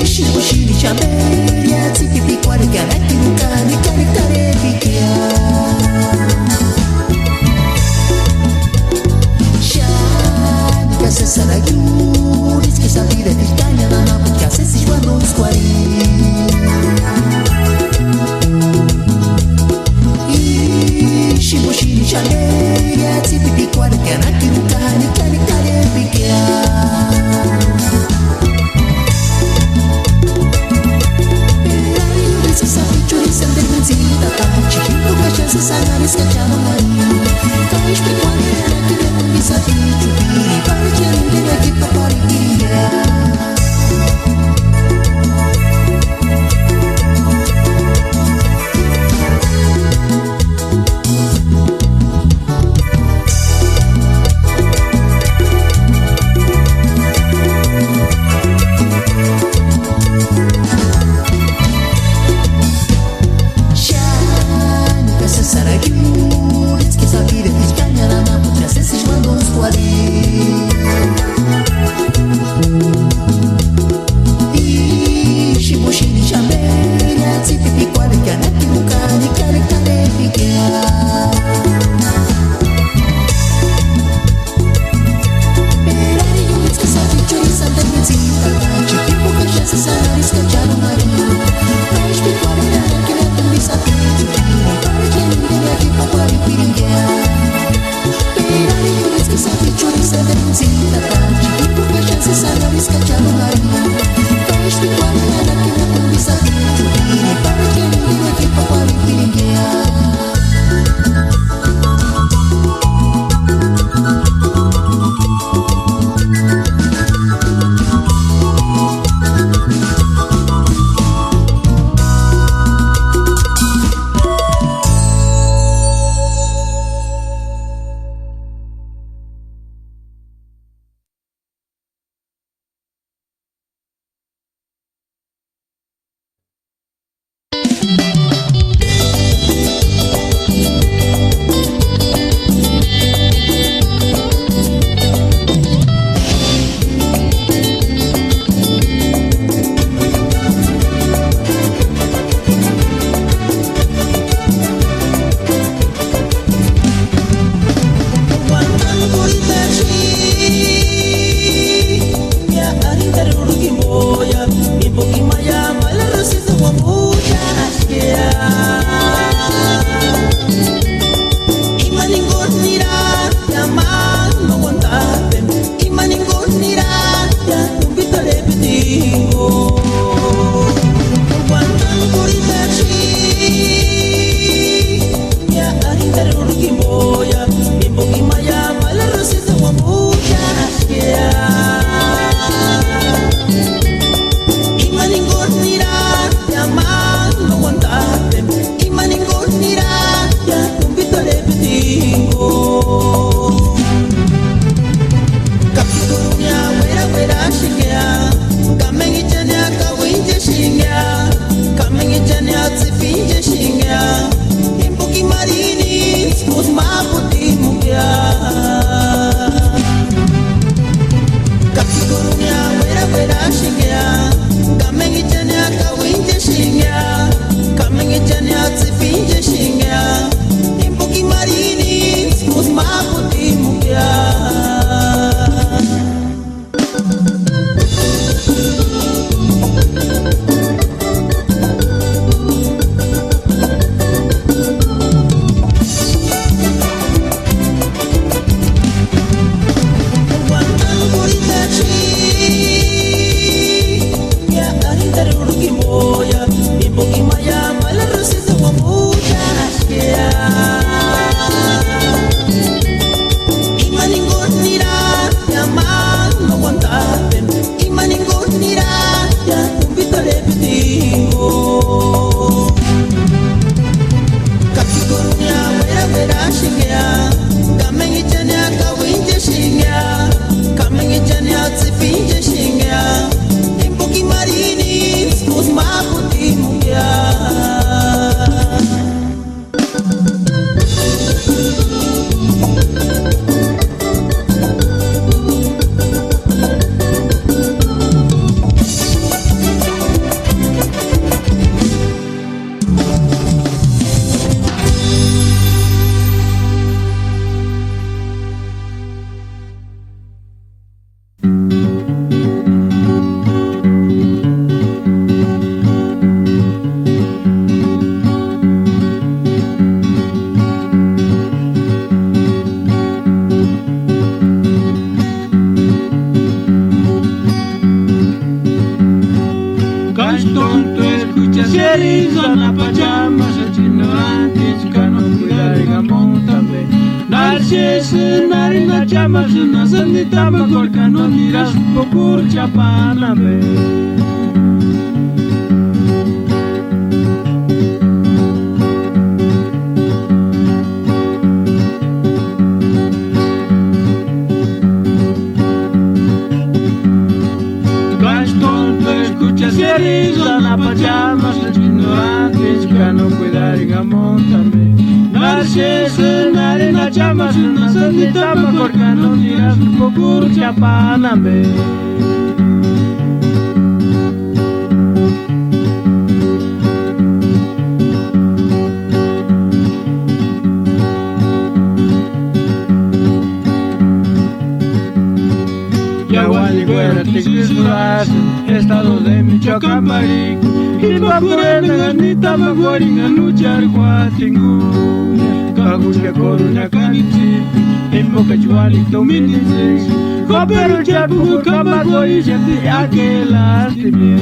S9: Și ușii cea beria ți-i picoare chiar achi nu cane care tare pichea Și ca să sara juriți că sapire de ceaia la na putea să se joană un scoari Și bușii și aleria ți-i picoare chiar achi nu cane care pichea Să piciori să îndemânzii tata Și tu ca șansă să analizi că cea mai Ca ești picoare la tine unde să fii ciubiri Pare ce nu te mai chipă pare chiria
S3: seriza na pajama sa ignorantes ka no cuidar a montambe narcese nari na chama na sandita magor ka no miras pokur chapana be Seriza na pajama sa ignorantes ka no cuidar a montambe narcese nari na chama na sandita magor ka no miras pokur chapana be Estado de Michoacán, Marico, y Papurena, Ganita, Maguaringa, Luchar, Guatingu, Cagucha, Coruña, Canichipi, en Boca Chuali, Dominicis, Copero, Chapu, Camago, y Yanti, aquel lastimia.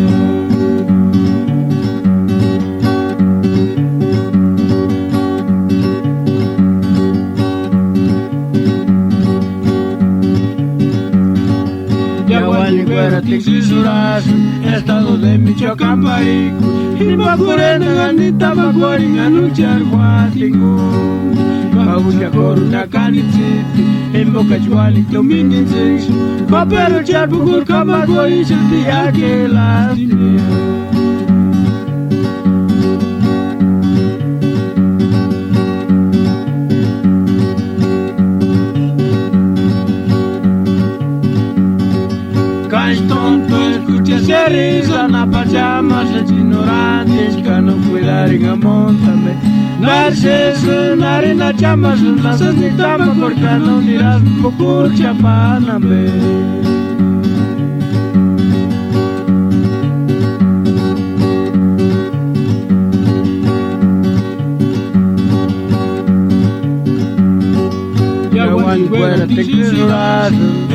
S3: Estado de Michoacán, Marico, y Papurena, Ganita, Maguaringa, Luchar, Guatingu, Cagucha, Coruña, Canichipi, en Boca Chuali, Dominicis, Copero, Chapu, Camago, y Yanti, aquel lastimia. Seriza na pajama sa ignorantes ka no cuidar a montambe narcese nari na chama na sandita magor ka no miras pokur chapana be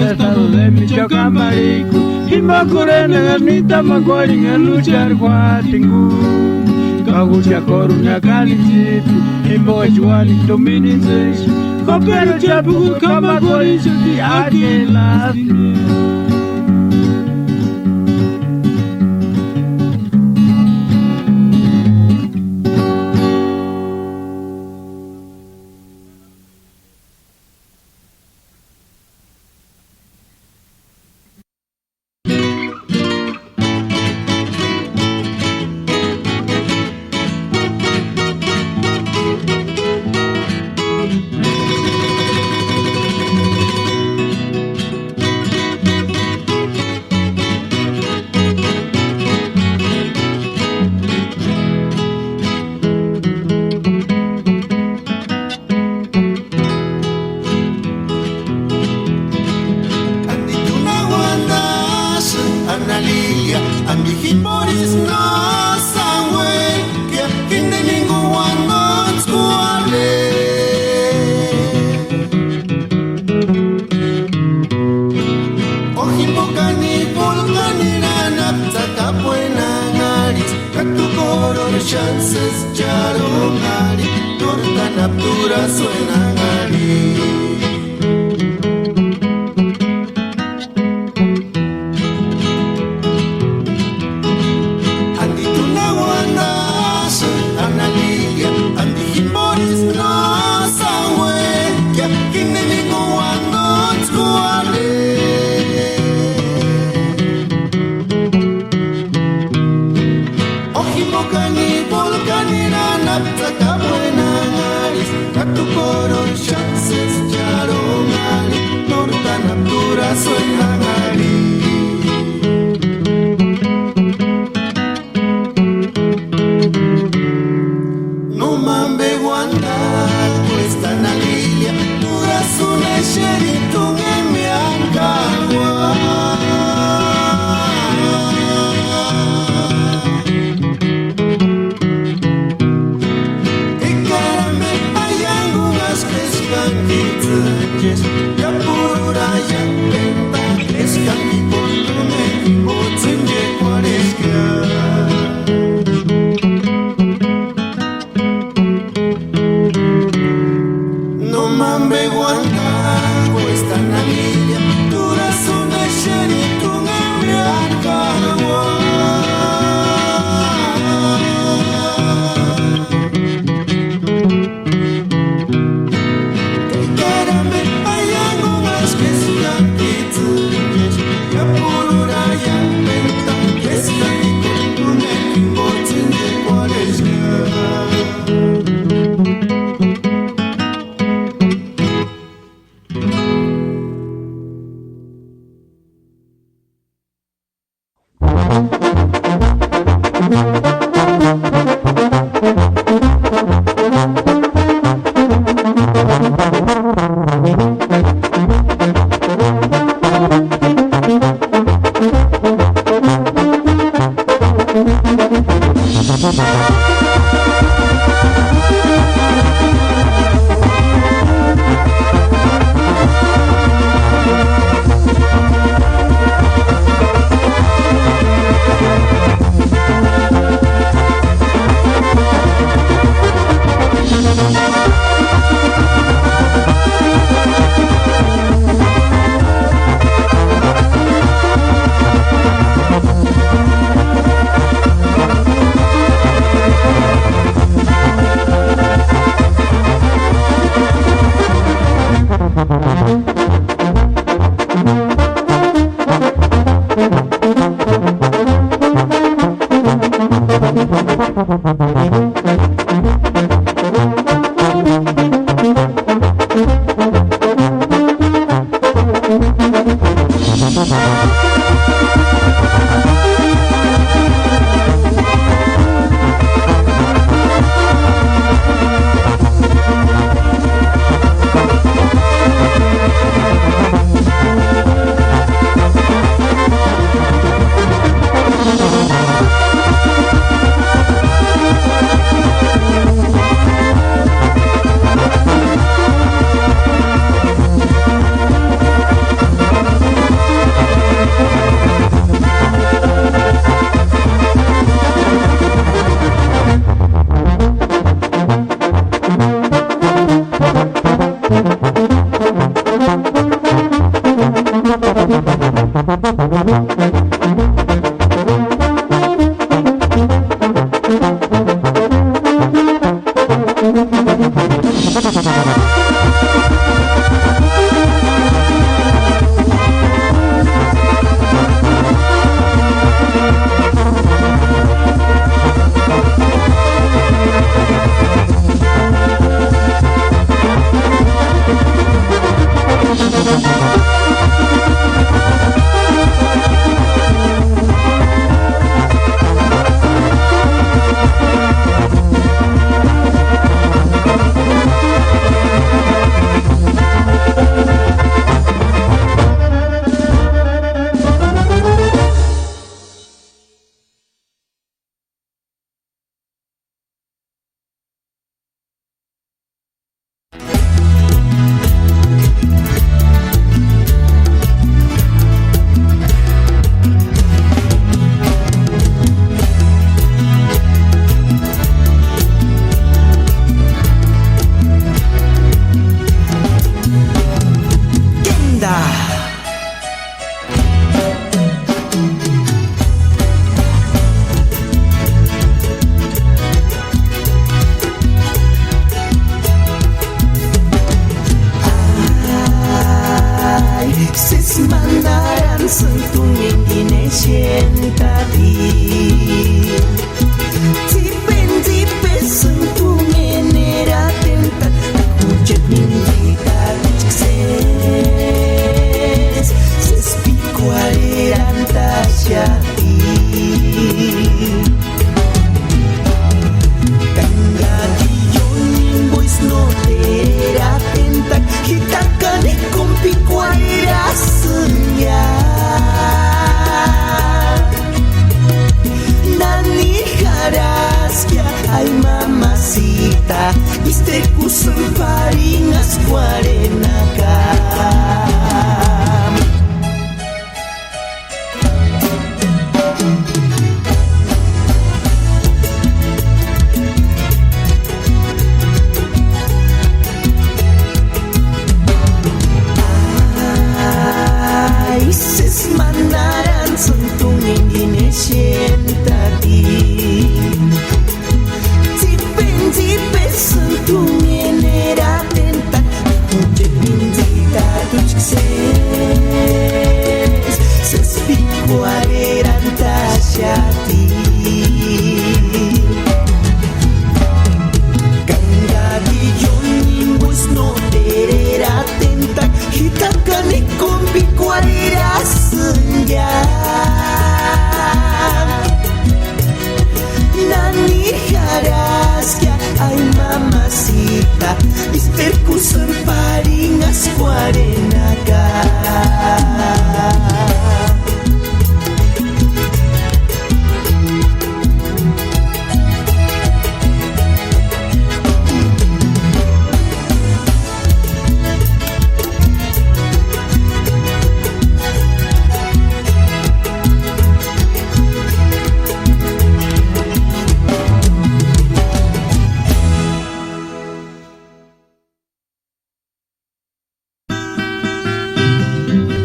S3: Estado de Michoacán, Marico, y Macurena, Ganita, Maguaringa, Luchar, Guatingu, Cagucha, Coruña, Canichipi, en Boca Chuali, Dominicis, Copero, Chapu, Camago, y Yanti, aquel lastimia.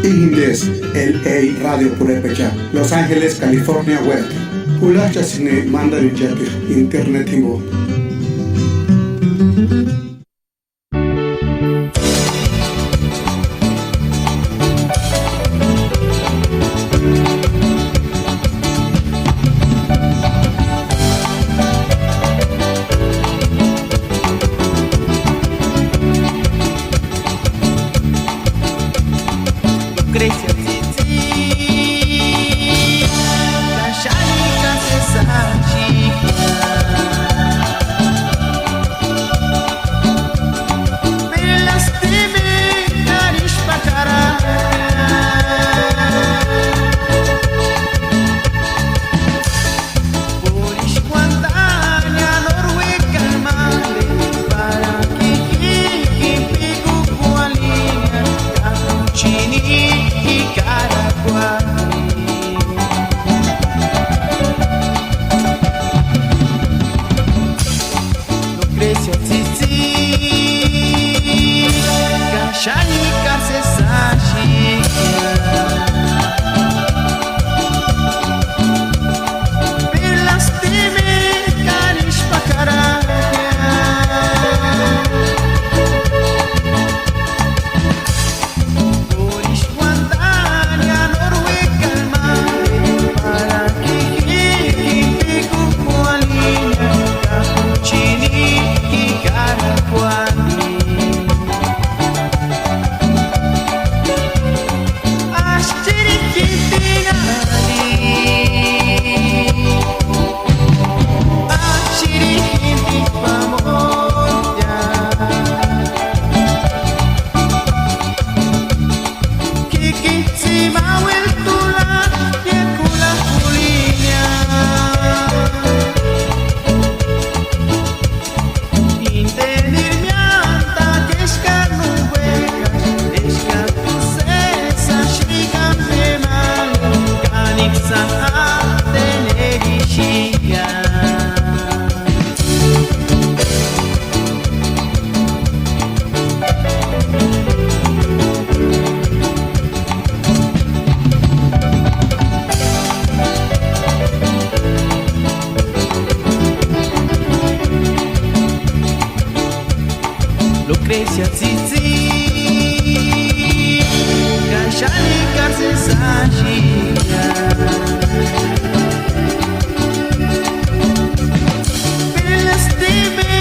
S5: Indes, LA Radio Purépecha, Los Ángeles, California Web. Ulacha Cine Manda Internet Timbo.
S7: Gracias. iglesia tzitzi Kashani karse sanjia Pelas tebe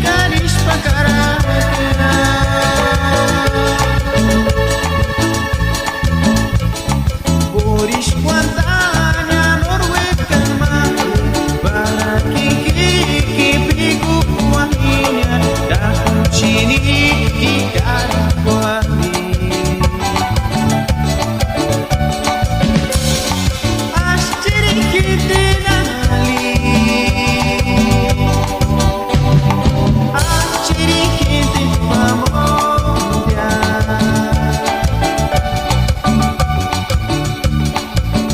S7: karish pakarana Borish kwantanya norwekan mama Para kiki piku kuahinya Dahon chini kikara kuahi Ashchiri kintinali Ashchiri kintin pamoya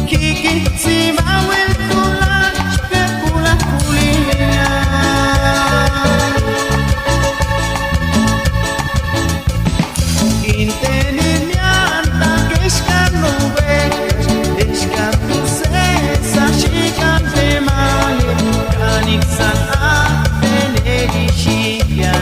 S7: Kiki sima wel kula spekula kulinya Inteninian tak eskan nubes eskan sesa shikan temali kanik sana benedictia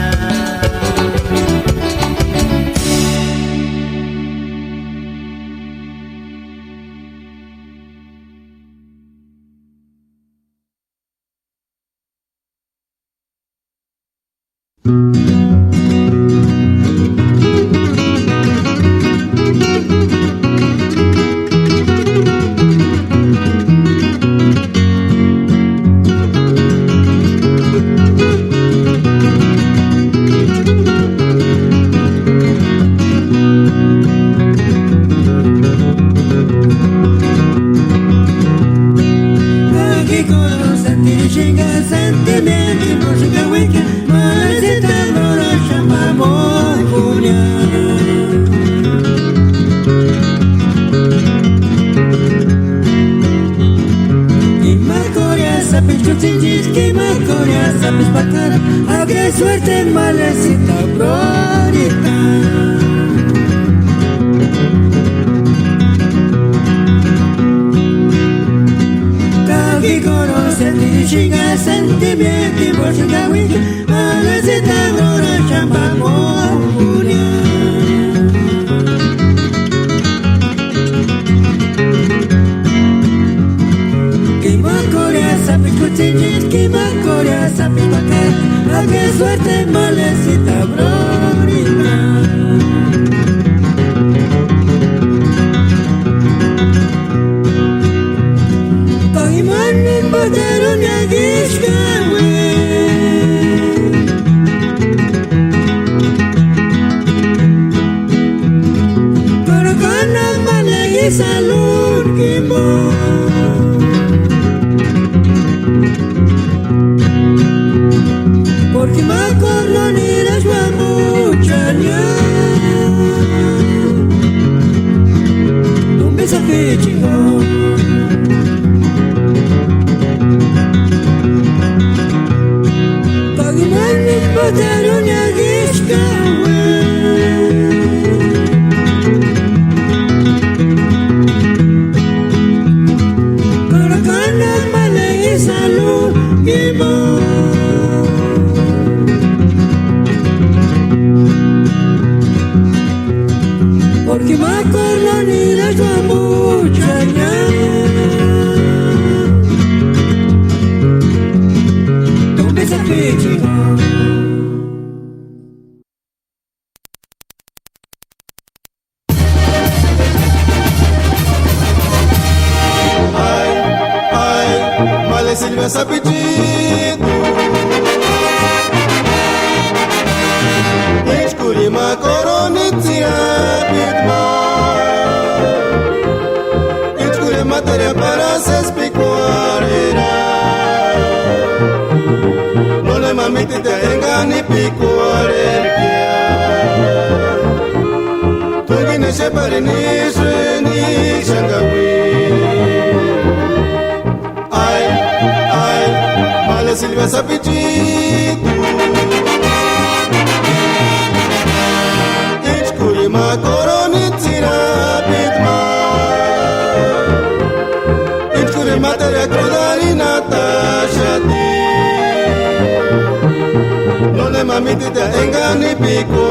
S2: Kaki koro senti shinga sentimenti Moshinga wiki Malazita nora shamba mokunya Kima korea sapis chutinjis Kima korea sapis bakara Abre suerte en Malazita brorita Kaki koro senti shinga sentimenti Moshinga wiki Malazita nora shamba mokunya Kima korea sapis chutinjis Kima korea sapis bakara Abre suerte en Malazita brorita Pagimanin badarun yagishkawe Korokonak malagi salur kimbo Porque me acuerdo ni las mamuchania Un besaje chingón Pagimanin badarun yagishkawe Korokonak malagi salur kimbo Porque me acuerdo ni de tu muchacha Tú me sabes chingón
S3: Male Silvia Sapicito Ichkurima koronitsia pitma Ichkurima materia para sespicuarera No le mamiti te engani picuarerquia Tugine sheparinishi ni shangawi Male Silvia Sapicito Ichkurima koronitsia pitma Ichkurima materia cruda y Natasha ti No le mamiti te engani pico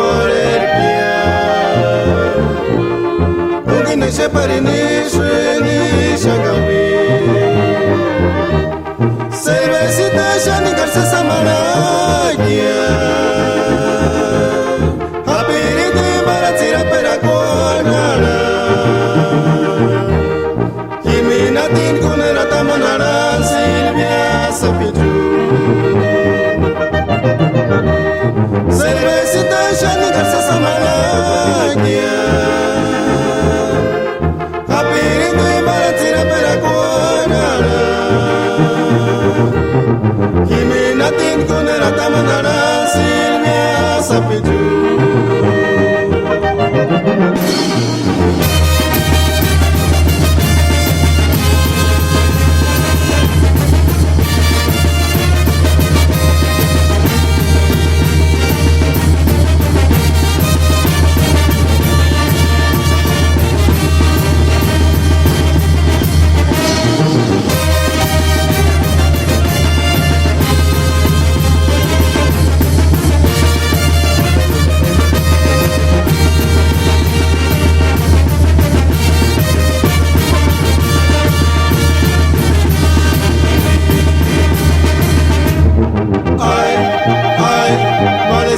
S3: separinishweni shagawi cervecita shanigarse samaragia habiriti baratsira perakonara himinatin kunera tamanara silvia sapitu cervecita shanigarse samaragia Himinatin kunera tamanara silvia sapitu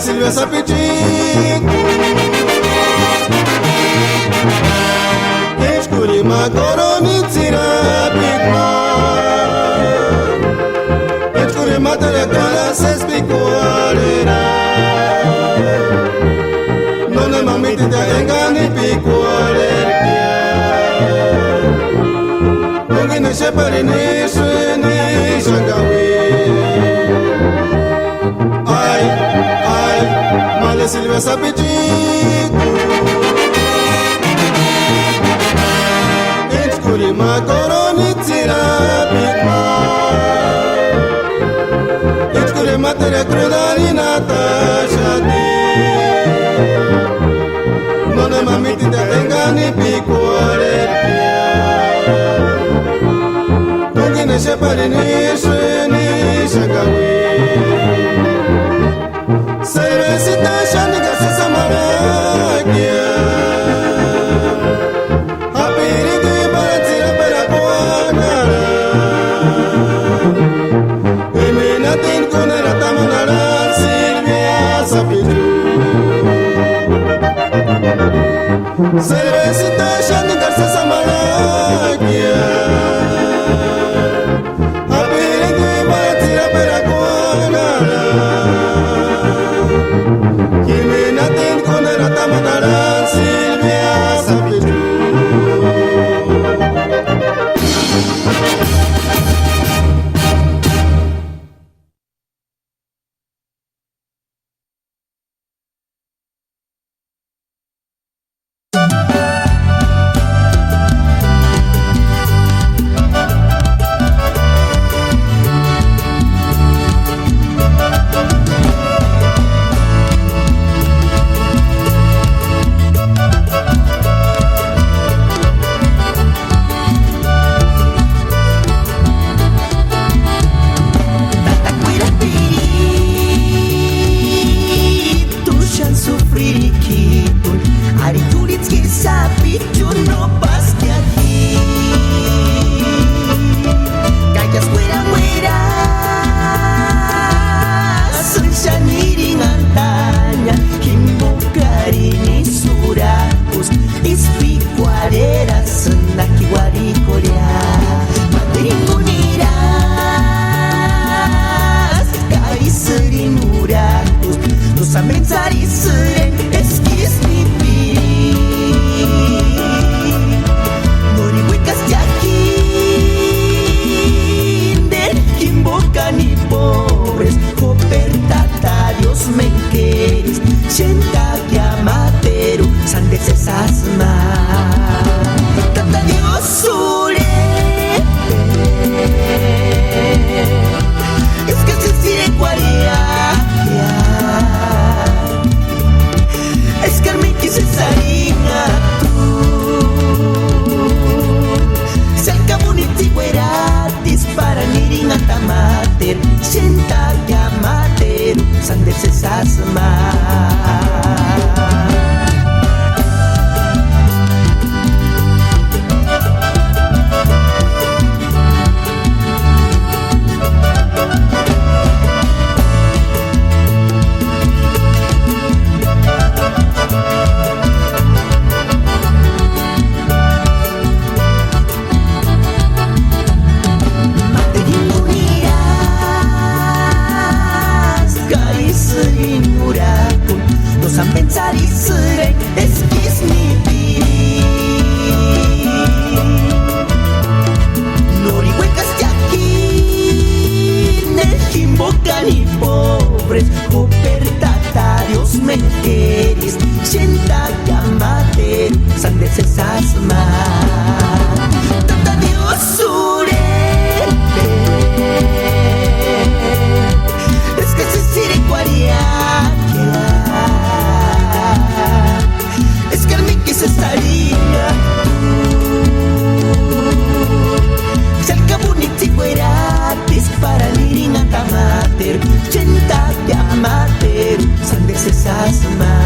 S3: Silvia Sapitico Escurima coronitsira pigma Escurima telecala sespicuarera Non è mamiti te engani picuarerpia Ungine sheparini shweni shangawi Silvia Sapitico Escurima coronitsira pigma Escurima tere crudarina tashadi Non è mamiti te engani picuarerpia Ungine sheparini shweni shagawi Cervecita shanigarse samaragia Habiriti baratsira perakonara Himinatin kunera tamanara silvia sapitu Cervecita shanigarse samaragia Habiriti baratsira perakonara Himinatin kunera tamanara silvia sapitu
S7: Samenzari seren eskis mi pi
S4: Norihuecas de aquí, Nechimbocan y pobres, copertatarios menteris, Chenta Yamate, Sandeses Asma, Tata Dios Surete, es que se siricuariaquia, es que el miqui se estaría. Salcabunitigueratis para liringa tamater, Chenta Yamater, Sandeses Asma.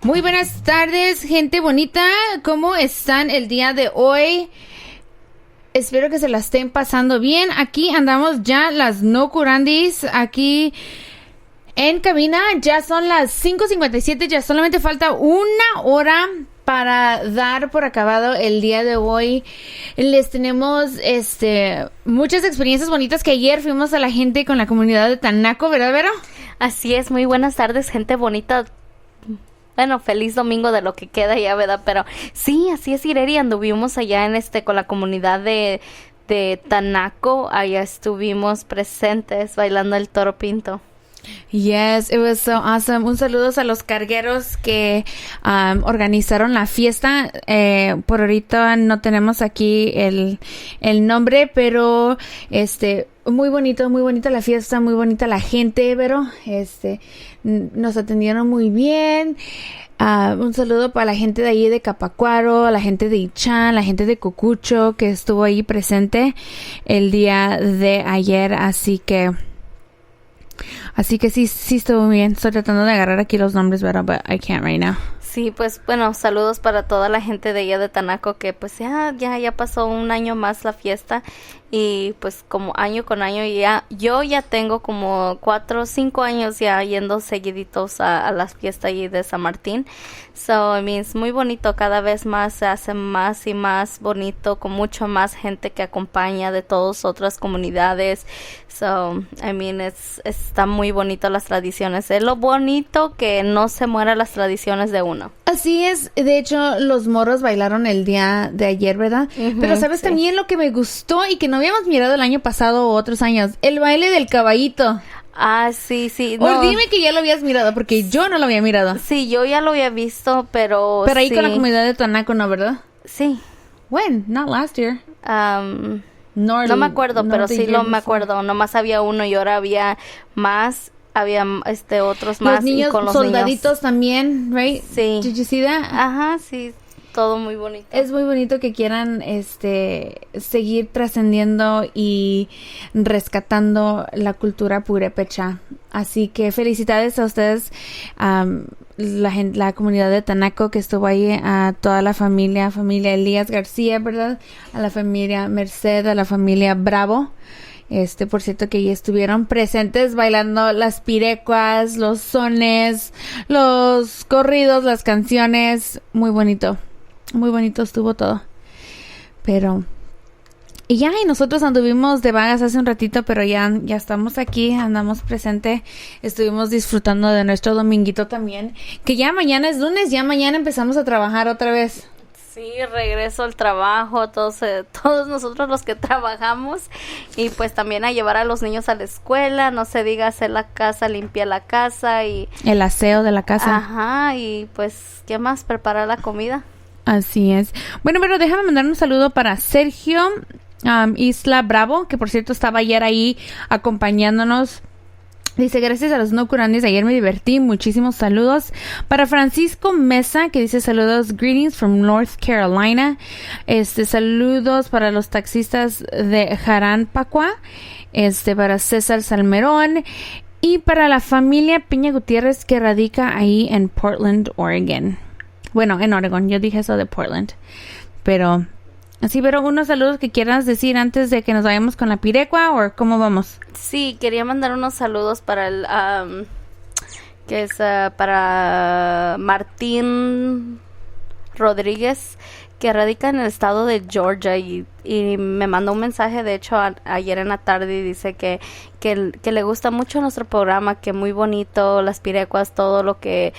S10: Muy buenas tardes, gente bonita. ¿Cómo están el día de hoy? Espero que se la estén pasando bien. Aquí andamos ya las No Curandis. Aquí en cabina. Ya son las 5:57. Ya solamente falta una hora para dar por acabado el día de hoy. Les tenemos muchas experiencias bonitas que ayer fuimos a la gente con la comunidad de Tanaco, ¿verdad, Vero?
S11: Así es, muy buenas tardes, gente bonita. Bueno, feliz domingo de lo que queda ya, ¿verdad? Pero sí, así es, Ireri, anduvimos allá en con la comunidad de Tanaco. Allá estuvimos presentes bailando el toro pinto.
S10: Yes, it was so awesome. Un saludo a los cargueros que organizaron la fiesta. Por ahorita no tenemos aquí el nombre, pero muy bonita la fiesta, muy bonita la gente, pero nos atendieron muy bien. Un saludo para la gente de ahí de Capacuaro, la gente de Ichan, la gente de Cocucho que estuvo ahí presente el día de ayer, así que sí estuvo muy bien. Estoy tratando de agarrar aquí los nombres, pero I can't right now.
S11: Sí, pues bueno, saludos para toda la gente de allá de Tanaco que pues ya pasó un año más la fiesta y pues como año con año yo ya tengo como 4 o 5 años ya yendo seguiditos a las fiestas allí de San Martín. So, I mean, es muy bonito, cada vez más se hace más y más bonito con mucho más gente que acompaña de todas otras comunidades. So, I mean, está muy bonito las tradiciones. Es lo bonito que no se mueran las tradiciones de uno.
S10: Así es, de hecho los morros bailaron el día de ayer, ¿verdad? Pero sabes también lo que me gustó y que no habíamos mirado el año pasado o otros años, el baile del caballito.
S11: Ah, sí.
S10: No. O dime que ya lo habías mirado, porque yo no lo había mirado.
S11: Sí, yo ya lo había visto, pero
S10: ahí con la comunidad de Tanaco, ¿no, verdad?
S11: Sí.
S10: When? Not last year.
S11: No me acuerdo, pero sí me acuerdo. Nomás había uno y ahora había más. Había otros más.
S10: Los niños,
S11: y con los
S10: soldaditos
S11: niños
S10: también, right?
S11: Sí.
S10: Did you see that?
S11: Ajá, sí. Todo muy bonito.
S10: Es muy bonito que quieran seguir trascendiendo y rescatando la cultura purépecha. Así que felicidades a ustedes, la comunidad de Tanaco que estuvo ahí, a toda la familia Elías García, ¿verdad? A la familia Merced, a la familia Bravo. Por cierto que ya estuvieron presentes bailando las pirecuas, los sones, los corridos, las canciones. Muy bonito estuvo todo. Pero y nosotros anduvimos de vagas hace un ratito, pero ya estamos aquí, andamos presente. Estuvimos disfrutando de nuestro dominguito también, que ya mañana es lunes, ya mañana empezamos a trabajar otra vez.
S11: Sí, regreso al trabajo, todos nosotros los que trabajamos, y pues también a llevar a los niños a la escuela, no se diga hacer la casa, limpiar la casa y
S10: el aseo de la casa.
S11: Ajá, y pues, ¿qué más? Preparar la comida.
S10: Así es. Bueno, pero déjame mandar un saludo para Sergio Isla Bravo, que por cierto estaba ayer ahí acompañándonos. Dice, gracias a los No Curandis, ayer me divertí, muchísimos saludos. Para Francisco Mesa, que dice saludos, greetings from North Carolina. Saludos para los taxistas de Jarán Pacua, para César Salmerón y para la familia Peña Gutiérrez que radica ahí en Portland, Oregon. Bueno, en Oregon. Yo dije eso de Portland. Pero, sí, pero unos saludos que quieras decir antes de que nos vayamos con la pirecua o cómo vamos.
S11: Sí, quería mandar unos saludos para el, que es para Martín Rodríguez, que radica en el estado de Georgia y me mandó un mensaje, de hecho, ayer en la tarde, y dice que le gusta mucho nuestro programa, que muy bonito, las pirecuas, todo lo que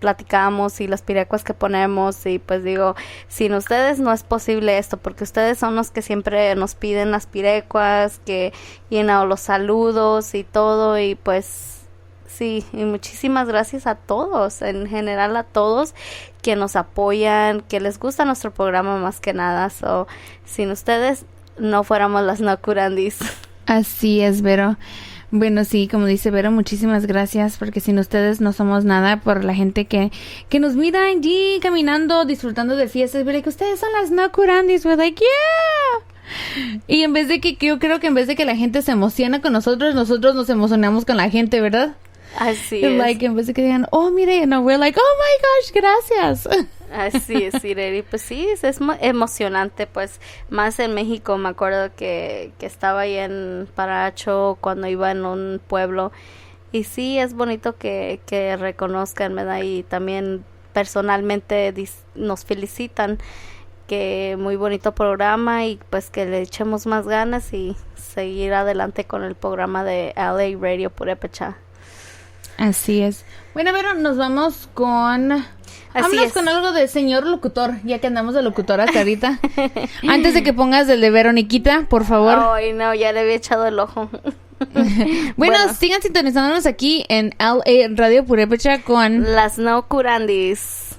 S11: platicamos y las pirecuas que ponemos, y pues digo, sin ustedes no es posible esto, porque ustedes son los que siempre nos piden las pirecuas, que los saludos y todo, y pues sí, y muchísimas gracias a todos, en general a todos que nos apoyan, que les gusta nuestro programa más que nada. So, sin ustedes no fuéramos las No Curandis.
S10: Así es, Vero. Bueno, sí, como dice Vero, muchísimas gracias, porque sin ustedes no somos nada. Por la gente que nos mira allí caminando, disfrutando de fiestas, we're like, ustedes son las No Curandis, we're like, yeah. Y en vez de que, yo creo que en vez de que la gente se emociona con nosotros nos emocionamos con la gente, ¿verdad?
S11: Así es.
S10: Like, en vez de que digan, oh, mire, no, we're like, oh my gosh, gracias.
S11: Así es, Ireri. Pues sí, es emocionante, pues, más en México. Me acuerdo que estaba ahí en Paracho cuando iba en un pueblo. Y sí, es bonito que reconozcan, ¿verdad? Y también personalmente nos felicitan, que muy bonito programa, y pues que le echemos más ganas y seguir adelante con el programa de LA Radio Purépecha.
S10: Así es. Bueno, pero nos vamos con... Vámonos con algo de señor locutor, ya que andamos de locutor hasta ahorita. Antes de que pongas el de Veroniquita, por favor.
S11: Ay, no, ya le había echado el ojo.
S10: bueno, sigan sintonizándonos aquí en LA Radio Purépecha con...
S11: Las No Curandis.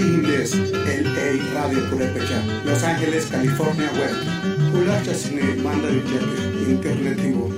S5: Indes, LA Radio Purépecha, Los Ángeles, California Web. Kulacha Cine, Manda de Jefe, Internetivo.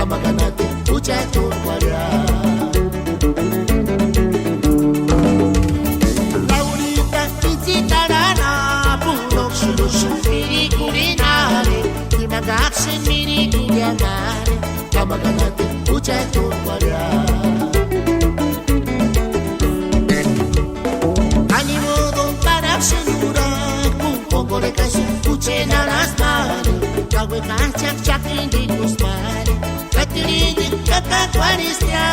S9: Maganatin
S12: kucha tukwalia animodo para sinura poco de caso kuchena las mani kawe kachak chakindi kuspari katiridi kakakwaristia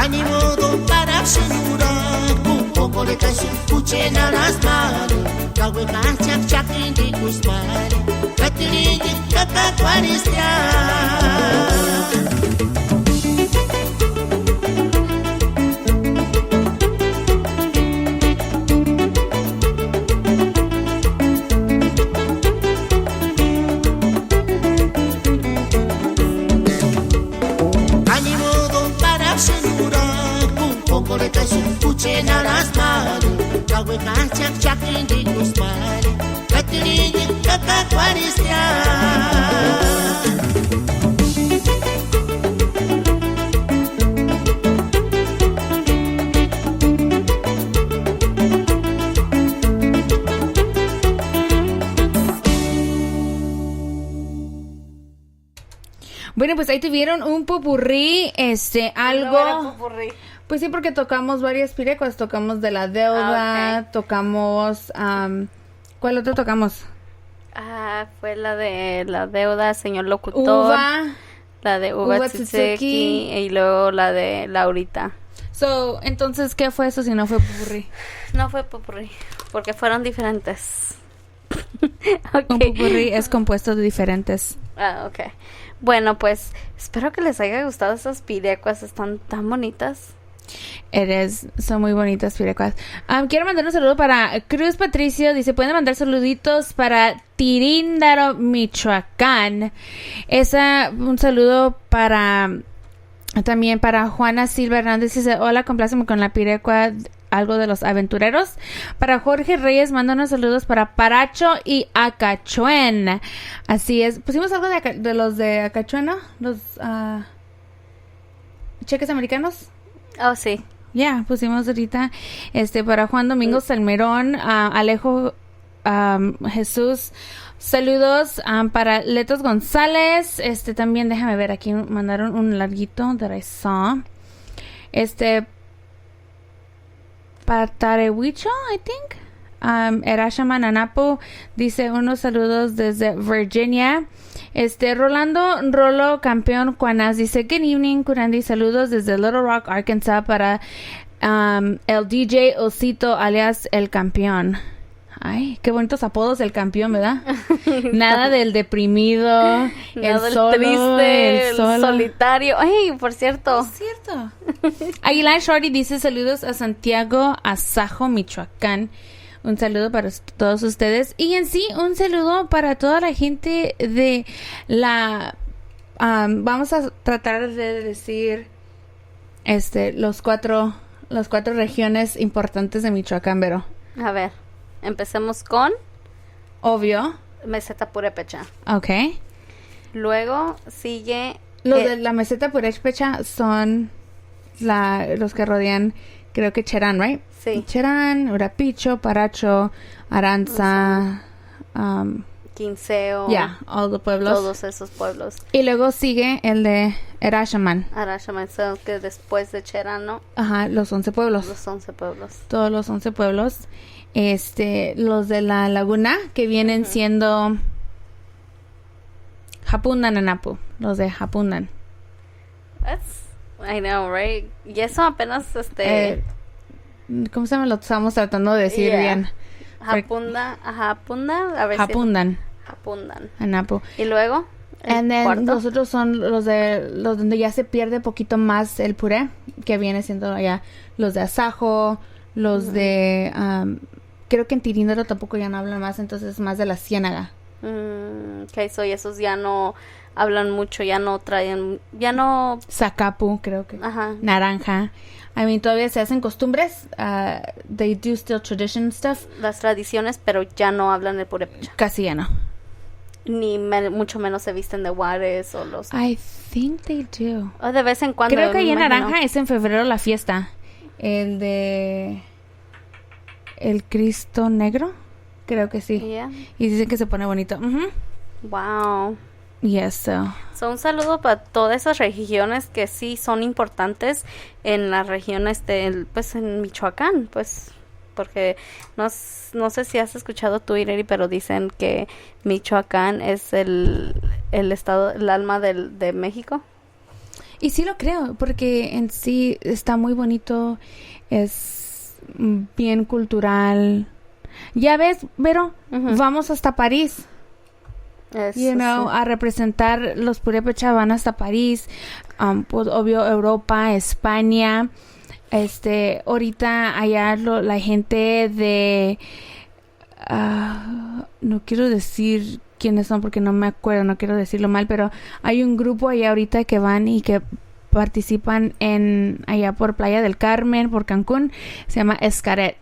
S12: animodo para sinura poco de caso kuchena las mani kawe kachak chakindi kuspari katiridi kakakwaristia kuchena las mani kawe kachak chakindi kuspari katiridi kakakwaristia
S10: Bueno, pues ahí tuvieron un popurrí, algo...
S11: No era popurrí.
S10: Pues sí, porque tocamos varias pirecuas, tocamos de la deuda,
S11: okay.
S10: Tocamos, ¿cuál otro tocamos?
S11: Fue la de la deuda, señor locutor.
S10: Uva.
S11: La de Uva Tsutseki y luego la de Laurita.
S10: Entonces, ¿qué fue eso si no fue popurrí?
S11: No fue popurrí, porque fueron diferentes.
S10: Okay. Un popurrí es compuesto de diferentes.
S11: Ok. Bueno, pues espero que les haya gustado esas pirecuas, están tan bonitas.
S10: Son muy bonitas pirecuas. Quiero mandar un saludo para Cruz Patricio. Dice, pueden mandar saluditos para Tiríndaro, Michoacán. Un saludo también para Juana Silva Hernández. Dice, hola, compláceme con la pirecua, algo de los aventureros. Para Jorge Reyes, manda unos saludos para Paracho y Acachuen. Así es. Pusimos algo de los de Acachuen, ¿no? Los cheques americanos.
S11: Oh, sí.
S10: Ya, pusimos ahorita para Juan Domingo Salmerón, Alejo Jesús. Saludos para Letos González. También déjame ver, aquí mandaron un larguito that I saw. Para Tarehuicho, I think. Erashaman Anapo dice unos saludos desde Virginia. Rolando Rolo Campeón Juanas dice good evening Curandi, saludos desde Little Rock, Arkansas para el DJ Osito alias El Campeón. Ay, qué bonitos apodos el campeón, ¿verdad? Nada del deprimido,
S11: nada
S10: el
S11: del
S10: solo,
S11: triste, el solitario. Ay, por cierto.
S10: Aguilar Shorty dice saludos a Santiago Azajo, Michoacán. Un saludo para todos ustedes. Y en sí, un saludo para toda la gente de vamos a tratar de decir los cuatro regiones importantes de Michoacán, Vero.
S11: A ver, empecemos con...
S10: Obvio.
S11: Meseta Purépecha.
S10: Ok.
S11: Luego sigue...
S10: Los de la Meseta Purépecha son los que rodean, creo que Cherán, right?
S11: Sí.
S10: Cherán, Urapicho, Paracho, Aranza,
S11: Quinceo.
S10: all the pueblos.
S11: Todos esos pueblos.
S10: Y luego sigue el de Erashaman.
S11: Erashaman, que después de Cherán, ¿no?
S10: Ajá, los 11 pueblos.
S11: Los 11 pueblos.
S10: Todos los 11 pueblos. Los de la laguna, que vienen siendo Hapundan Anapu. Los de Hapundan.
S11: I know, right? Y eso apenas
S10: ¿cómo se llama? Lo estamos tratando de decir bien.
S11: Hapundan, a ver
S10: Hapundan.
S11: Hapundan.
S10: Anapu.
S11: Y luego,
S10: los otros son los donde ya se pierde poquito más el puré, que viene siendo allá los de Azajo, los de creo que en Tiríndaro tampoco ya no hablan más, entonces más de la Ciénaga.
S11: Okay, y esos ya no hablan mucho, ya no traen, ya no...
S10: Zacapu, creo que.
S11: Ajá.
S10: Naranja. I mean, todavía se hacen costumbres. They do still tradition stuff.
S11: Las tradiciones, pero ya no hablan de purépecha.
S10: Casi ya no.
S11: Ni mucho menos se visten de Juárez o los...
S10: I think they do.
S11: O de vez en cuando.
S10: Creo que ahí en Naranja es en febrero la fiesta. El Cristo Negro. Creo que sí.
S11: Yeah.
S10: Y dicen que se pone bonito.
S11: Wow.
S10: Yes, so.
S11: Un saludo para todas esas regiones que sí son importantes en la región, pues en Michoacán, pues, porque no sé si has escuchado tú, Ireri, pero dicen que Michoacán es el estado, el alma de México.
S10: Y sí lo creo, porque en sí está muy bonito, es bien cultural. Ya ves, Vero, vamos hasta París.
S11: Eso,
S10: a representar los Purépecha van hasta París, pues obvio Europa, España, ahorita allá la gente de, no quiero decir quiénes son porque no me acuerdo, no quiero decirlo mal, pero hay un grupo allá ahorita que van y que participan allá por Playa del Carmen, por Cancún, se llama Xcaret.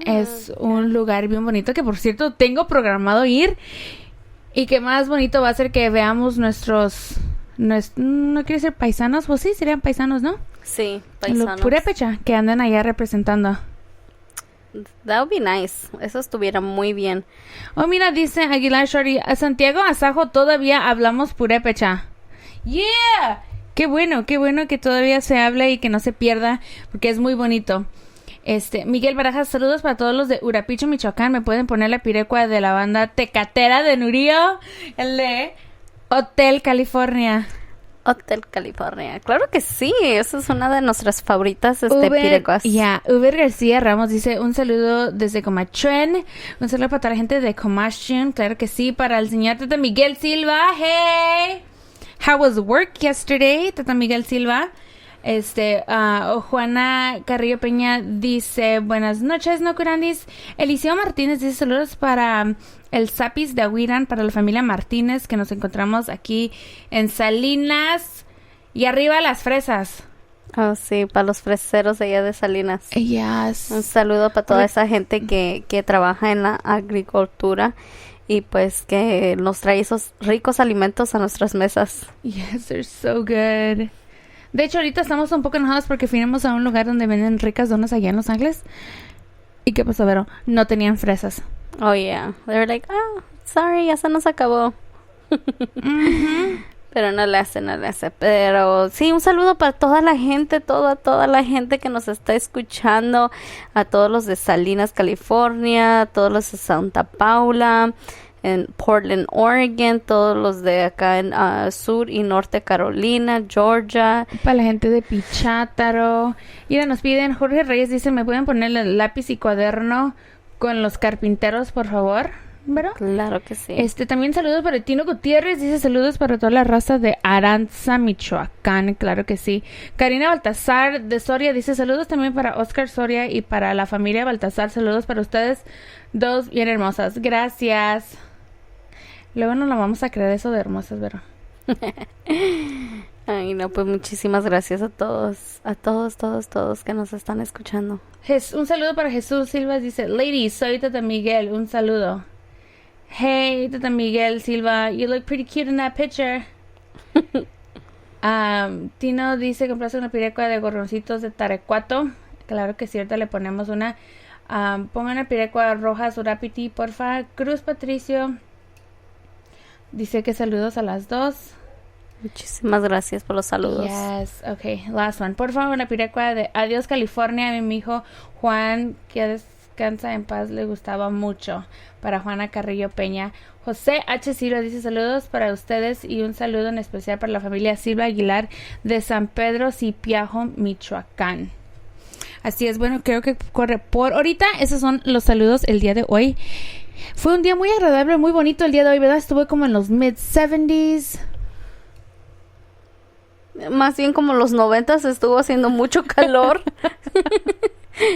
S10: Es un lugar bien bonito que, por cierto, tengo programado ir. Y que más bonito va a ser que veamos no quiero decir paisanos, pues sí, serían paisanos, ¿no?
S11: Sí, paisanos.
S10: Los Purépecha que andan allá representando.
S11: That would be nice. Eso estuviera muy bien.
S10: Oh, mira, dice Aguilar Shorty, a Santiago Asajo todavía hablamos Purépecha. Yeah, qué bueno que todavía se hable y que no se pierda, porque es muy bonito. Miguel Barajas, saludos para todos los de Urapicho, Michoacán. ¿Me pueden poner la pirecua de la banda Tecatera de Nurío? El de Hotel California.
S11: Hotel California. Claro que sí. Esa es una de nuestras favoritas pirecuas.
S10: Uber García Ramos dice un saludo desde Comachuén. Un saludo para toda la gente de Comachuén. Claro que sí. Para el señor Tata Miguel Silva. Hey. How was work yesterday, Tata Miguel Silva? Juana Carrillo Peña dice buenas noches, no curandis. Eliseo Martínez dice saludos para el Zapis de Aguirán, para la familia Martínez que nos encontramos aquí en Salinas y arriba las fresas.
S11: Oh, sí, para los freseros de allá de Salinas.
S10: Yes.
S11: Un saludo para toda esa gente que trabaja en la agricultura y pues que nos trae esos ricos alimentos a nuestras mesas.
S10: Yes, they're so good. De hecho, ahorita estamos un poco enojados porque fuimos a un lugar donde venden ricas donas allá en Los Ángeles. ¿Y qué pasó, Vero? No tenían fresas.
S11: Oh, yeah. They were like, sorry, ya se nos acabó. Pero no le hace. Pero sí, un saludo para toda la gente, toda la gente que nos está escuchando. A todos los de Salinas, California, a todos los de Santa Paula, en Portland, Oregon, todos los de acá en Sur y Norte Carolina, Georgia.
S10: Para la gente de Pichátaro. Mira, nos piden, Jorge Reyes dice, ¿me pueden poner el lápiz y cuaderno con los carpinteros, por favor? ¿Verdad?
S11: Claro que sí.
S10: También saludos para Tino Gutiérrez, dice saludos para toda la raza de Aranza, Michoacán, claro que sí. Karina Baltasar de Soria dice saludos también para Oscar Soria y para la familia Baltasar, saludos para ustedes dos bien hermosas, gracias. Luego nos la vamos a creer eso de hermosas, ¿verdad?
S11: Ay, no, pues muchísimas gracias a todos que nos están escuchando.
S10: Un saludo para Jesús Silva, dice, ladies, soy Tata Miguel, un saludo. Hey, Tata Miguel Silva, you look pretty cute in that picture. Tino dice, compraste una pirecua de gorroncitos de Tarecuato. Claro que sí, ahorita le ponemos una. Pongan una pirecua roja Surapiti, porfa. Cruz Patricio dice que saludos a las dos.
S11: Muchísimas gracias por los saludos.
S10: Yes, okay, last one. Por favor, una pirecua de Adiós California. A mi hijo Juan, que descansa en paz, le gustaba mucho. Para Juana Carrillo Peña. José H. Silva dice saludos para ustedes y un saludo en especial para la familia Silva Aguilar de San Pedro Cipiajo, Michoacán. Así es, bueno, creo que corre por ahorita. Esos son los saludos el día de hoy. Fue un día muy agradable, muy bonito el día de hoy, ¿verdad? Estuve como en los mid-70s.
S11: Más bien como los 90s, estuvo haciendo mucho calor.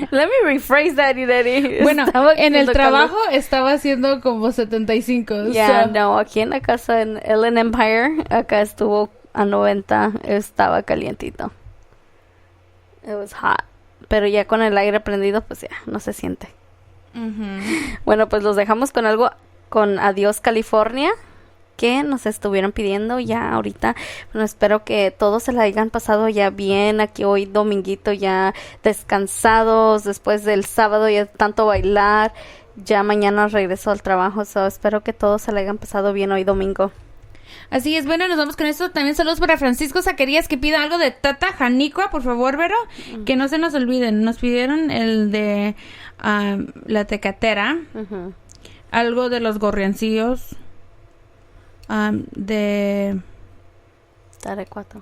S11: Let me rephrase that, Daddy.
S10: Bueno, en el trabajo estaba haciendo como 75.
S11: Yeah, no, aquí en la casa en Ellen Empire, acá estuvo a 90, estaba calientito. It was hot. Pero ya con el aire prendido, pues ya, no se siente. Bueno, pues los dejamos con algo, con Adiós California, que nos estuvieron pidiendo ya ahorita. Bueno, espero que todos se la hayan pasado ya bien aquí hoy dominguito, ya descansados después del sábado y de tanto bailar, ya mañana regreso al trabajo. So, espero que todos se le hayan pasado bien hoy domingo.
S10: Así es, bueno, nos vamos con esto. También saludos para Francisco Zacarías, que pida algo de Tata Janicua, por favor, Vero. Que no se nos olviden. Nos pidieron el de la Tecatera. Algo de los Gorriancillos. De...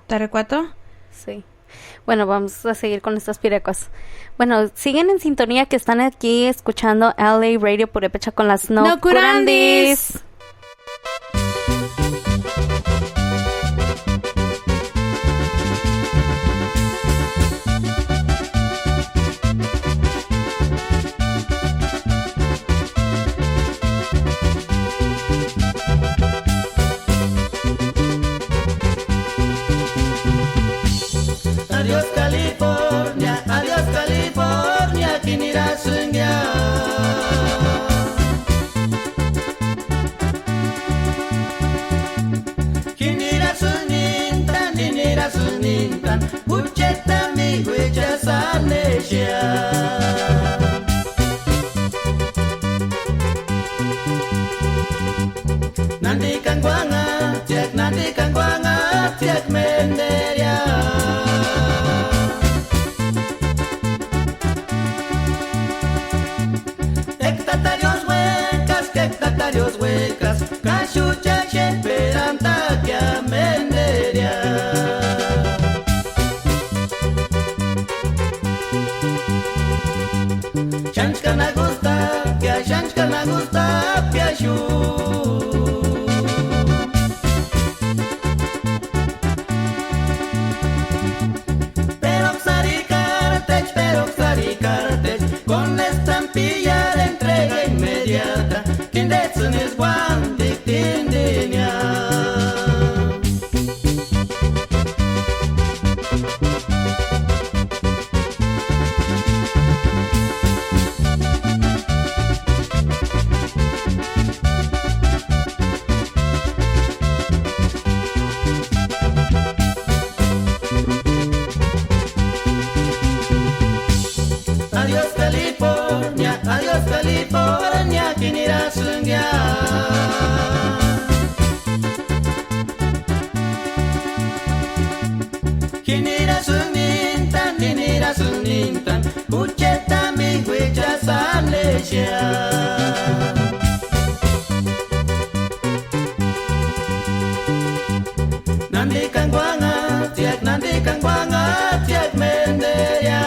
S10: Tarecuato.
S11: Sí. Bueno, vamos a seguir con estas pirecuas. Bueno, siguen en sintonía, que están aquí escuchando LA Radio Purépecha con las No Curandis.
S7: Adiós California, kinira sungya. Kinira sunintan, bucheta mi huella salesia. Nanti kang guanga, tiak menderia. Hectatarios huecas, cachucha esperanta que amenderia. Shanchkana gusta, que ashu. Pero xaricartech, con la estampilla de entrega inmediata. Kindetsun is one big dindinya. Adiós California, kinira sungya. Kinira sunintan, bucheta mi huella salesia. Nanti kang guanga, tiak menderia.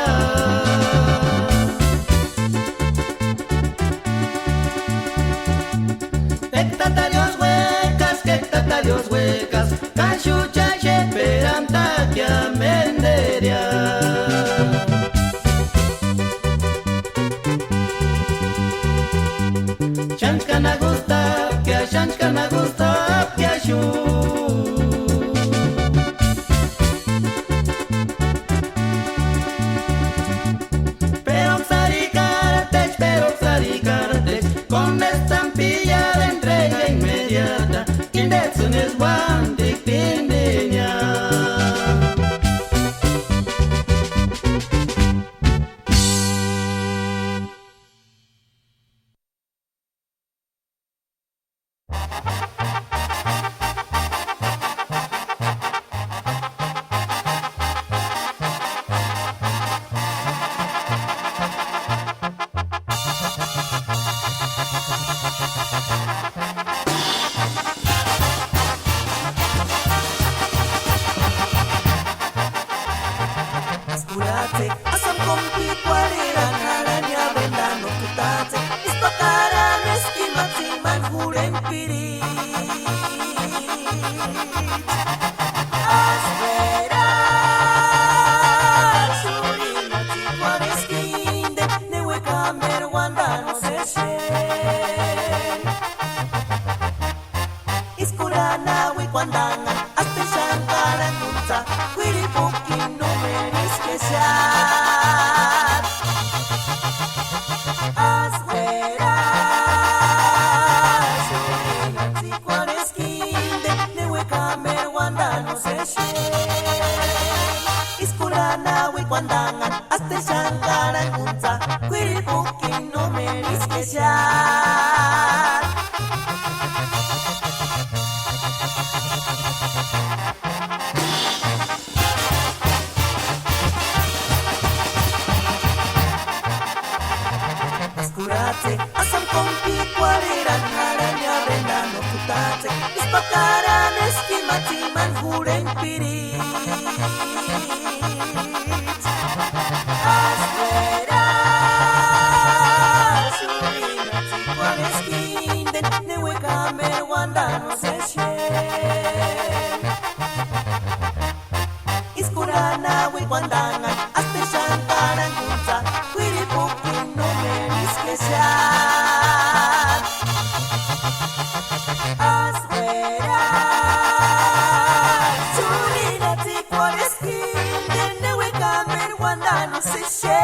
S7: Hectatarios huecas, cachucha esperanta que amenderia. Shanchkana gusta, que ashu. Pero xaricartech, con estampilla de entrega inmediata. Kindetsun is one big dindinya.
S13: Asam kompi kwaliran haranya benda no kutate ispakaran eskimati manhuren piri Aspera surimati kwareskinde newe kamer wanda no se iskurana we kwandanga aste shankara kunta kwiri pukin no meris keshat Aspera surimati kwareskinde newe kamer wanda no se iskurana we kwandanga aste shankara kunta cuerpo que no merezca ya. Escurate, asam kompi kuareran haranya brenda no kutate. Ispakaran eskimati manhuren pirit. Aspera, surina tikuan eskinden, newe kamer wanda no se shen. Iskurana we wandangan, aste shantaran kunta, kuiripo que no merezca ya. Aspera, surina tikuan eskinden, newe kamer wanda no se shen.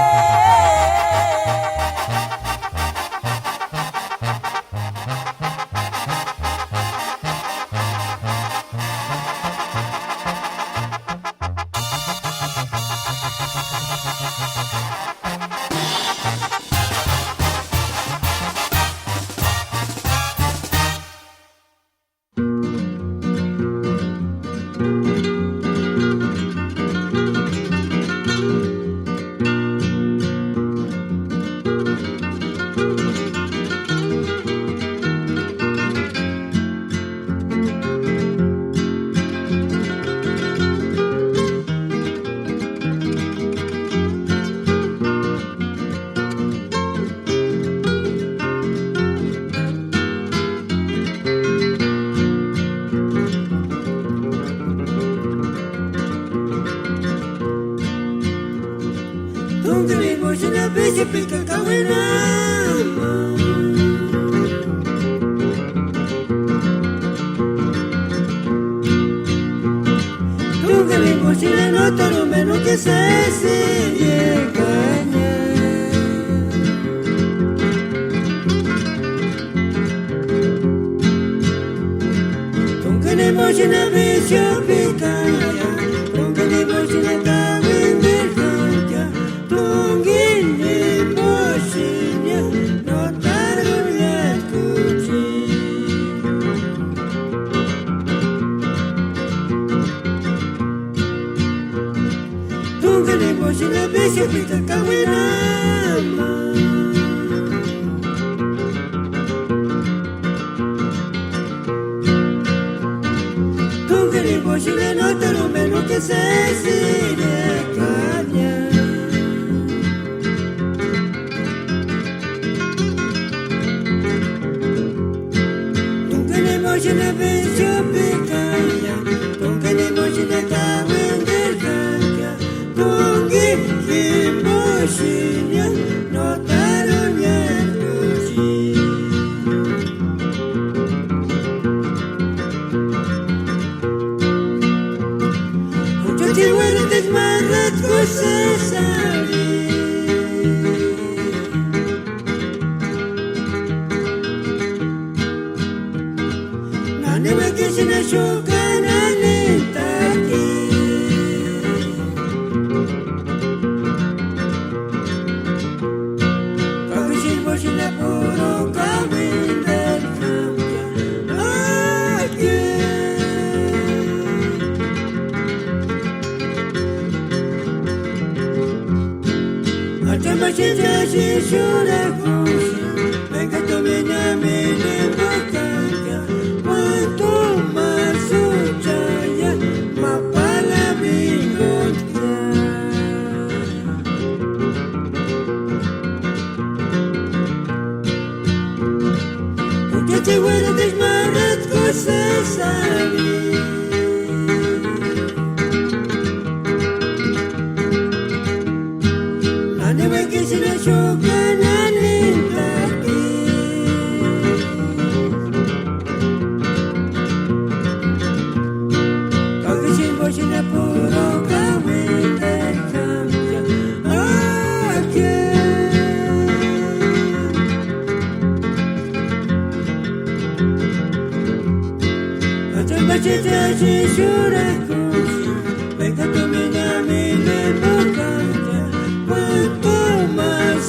S13: Venga tu miña, mi lembocanja, cuanto más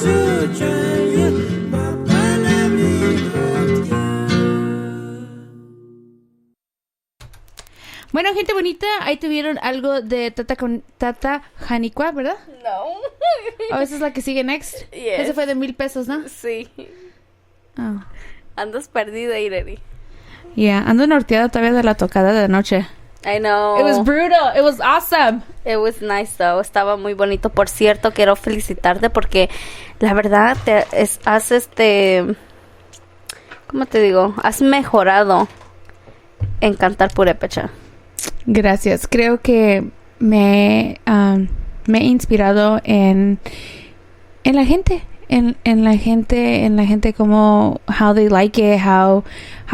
S10: ahorita ahí tuvieron algo de Tata Janicua, ¿verdad?
S11: No.
S10: ¿O esa es la que sigue next?
S11: Yes.
S10: Ese fue de 1,000 pesos, ¿no?
S11: Sí.
S10: Oh.
S11: Andas perdida, Irene.
S10: Yeah, ando norteada todavía de la tocada de anoche.
S11: I know.
S10: It was brutal. It was awesome.
S11: It was nice, though. Estaba muy bonito. Por cierto, quiero felicitarte porque la verdad has ¿cómo te digo? Has mejorado en cantar purépecha.
S10: Gracias. Creo que me he inspirado en la gente. En la gente como how they like it, how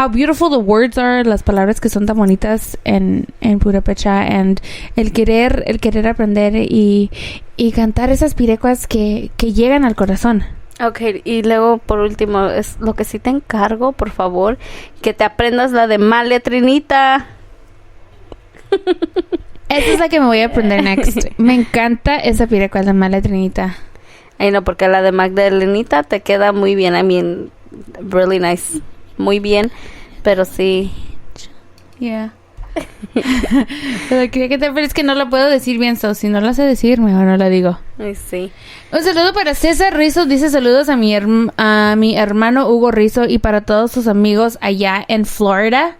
S10: beautiful the words are, las palabras que son tan bonitas en purépecha, and el querer aprender y cantar esas pirecuas que llegan al corazón.
S11: Okay, y luego por último, es lo que sí te encargo, por favor, que te aprendas la de Maletrinita.
S10: Esa es la que me voy a aprender next. Me encanta esa pirecua de Maletrinita.
S11: Ay, no, porque la de Magdalenita te queda muy bien. I mean, really nice. Muy bien, pero sí.
S10: Yeah. Pero quería que pero es que no lo puedo decir bien, si no lo sé decir, mejor no lo digo.
S11: Ay, sí.
S10: Un saludo para César Rizzo, dice saludos a mi hermano Hugo Rizzo y para todos sus amigos allá en Florida.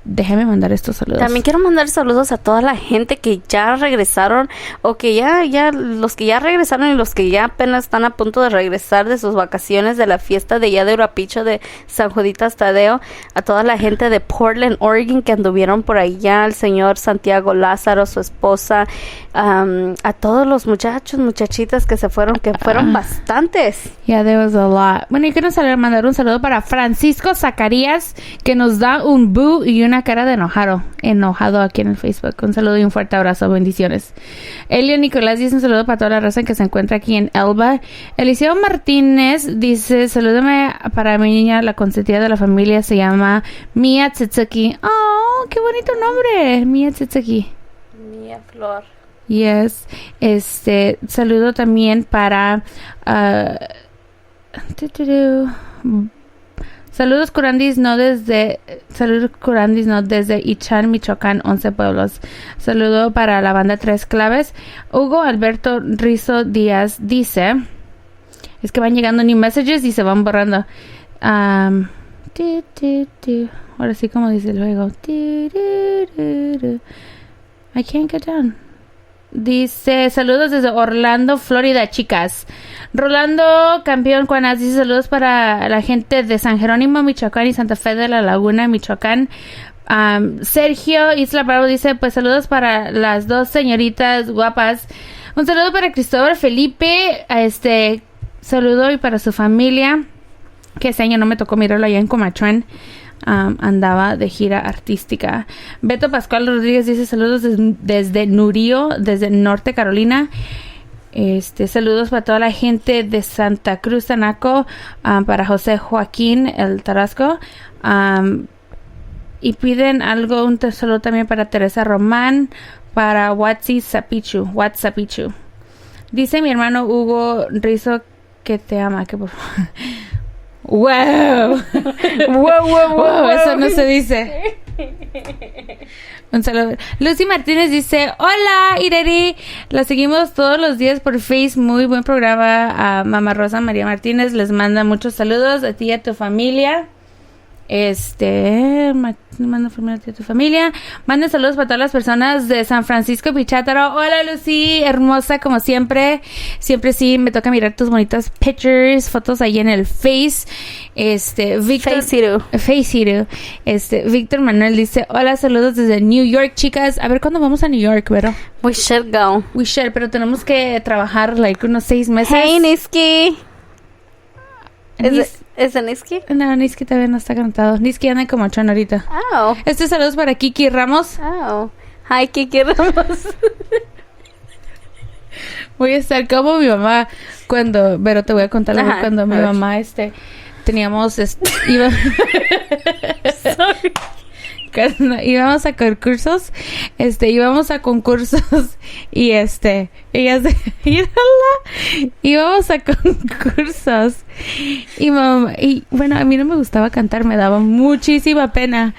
S10: Déjame mandar estos saludos.
S11: También quiero mandar saludos a toda la gente que ya regresaron o que ya los que ya regresaron y los que ya apenas están a punto de regresar de sus vacaciones de la fiesta de allá de Urapicho de San Juditas Tadeo, a toda la gente de Portland, Oregon que anduvieron por allá, al señor Santiago Lázaro, su esposa, a todos los muchachitas que se fueron, que fueron bastantes.
S10: Yeah, there was a lot. Bueno, y quiero mandar un saludo para Francisco Zacarías, que nos da un boo y una cara de enojado aquí en el Facebook. Un saludo y un fuerte abrazo, bendiciones. Elio Nicolás dice un saludo para toda la raza que se encuentra aquí en Elba. Eliseo Martínez dice, salúdame para mi niña, la consentida de la familia, se llama Mia Tsutsuki. Oh, qué bonito nombre, Mia Tsutsuki.
S11: Mia Flor.
S10: Yes. Saludo también para Saludos Curandis, no desde Ichan, Michoacán, 11 pueblos. Saludo para la banda Tres Claves. Hugo Alberto Rizzo Díaz dice, es que van llegando new messages y se van borrando. Ahora sí como dice el juego. I can't get down. Dice, saludos desde Orlando, Florida, chicas. Rolando Campeón Juanas dice, saludos para la gente de San Jerónimo, Michoacán y Santa Fe de la Laguna, Michoacán. Sergio Isla Bravo dice, pues saludos para las dos señoritas guapas. Un saludo para Cristóbal Felipe, saludo y para su familia, que este año no me tocó mirarlo allá en Comachuan. Andaba de gira artística. Beto Pascual Rodríguez dice saludos desde Nurío, desde Norte Carolina. Saludos para toda la gente de Santa Cruz Tanaco, para José Joaquín el Tarasco, y piden algo, un saludo también para Teresa Román, para Watsi Zapichu. Dice mi hermano Hugo Rizzo que te ama, que por favor. Wow. Wow, eso no se dice. Un saludo. Lucy Martínez dice, hola Ireri, la seguimos todos los días por Face, muy buen programa. A Mamá Rosa María Martínez les manda muchos saludos a ti y a tu familia. Manda a tu familia. Manden saludos para todas las personas de San Francisco Pichátaro. Hola Lucy, hermosa como siempre. Siempre sí me toca mirar tus bonitas pictures, fotos ahí en el Face. Víctor Manuel dice, hola, saludos desde New York, chicas. A ver cuándo vamos a New York, ¿verdad?
S11: We should go.
S10: Pero tenemos que trabajar unos 6 meses.
S11: Hey Niski. ¿Es de Niski?
S10: No, Niski todavía no está cantado. Niski anda como chon ahorita.
S11: Oh.
S10: Saludos para Kiki Ramos.
S11: Oh. Hi, Kiki Ramos.
S10: Voy a estar como mi mamá pero te voy a contar algo. Cuando mi mamá, teníamos, cuando íbamos a concursos, íbamos a concursos y íbamos a concursos y mamá, y bueno, a mí no me gustaba cantar, me daba muchísima pena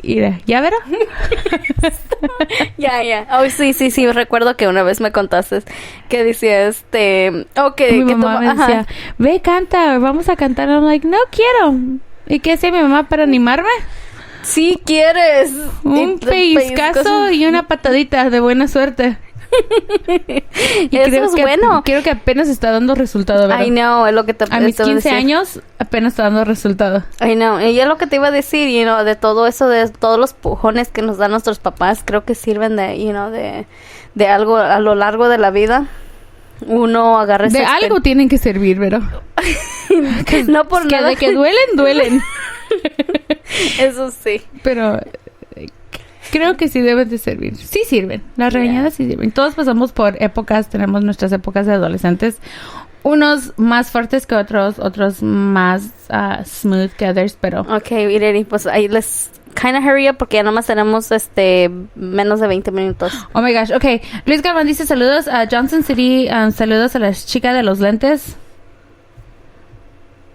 S10: Mira, ¿ya verá?
S11: Ya. Oh, sí. Recuerdo que una vez me contaste que decía
S10: mi mamá me decía, ve, canta, vamos a cantar. I'm like, no quiero. ¿Y qué hacía mi mamá para animarme?
S11: Sí quieres.
S10: Un pellizcazo y una patadita de buena suerte. Y
S11: eso es bueno.
S10: Creo que apenas está dando resultado, ¿verdad?
S11: I know, es lo que te
S10: a mis 15 años apenas está dando resultado.
S11: I know, y es lo que te iba a decir, de todo eso, de todos los pujones que nos dan nuestros papás, creo que sirven de algo a lo largo de la vida. Uno agarra
S10: de algo tienen que servir, pero
S11: no por nada.
S10: De que duelen.
S11: Eso sí.
S10: Pero creo que sí deben de servir. Sí sirven. Las regañadas sí sirven. Todos pasamos por épocas, tenemos nuestras épocas de adolescentes. Unos más fuertes que otros más smooth que others, pero...
S11: Okay, Irene, pues ahí les kind of hurry up porque ya nomás tenemos menos de 20 minutos.
S10: Oh my gosh, okay. Luis Galván dice saludos a Johnson City, saludos a la chica de los lentes.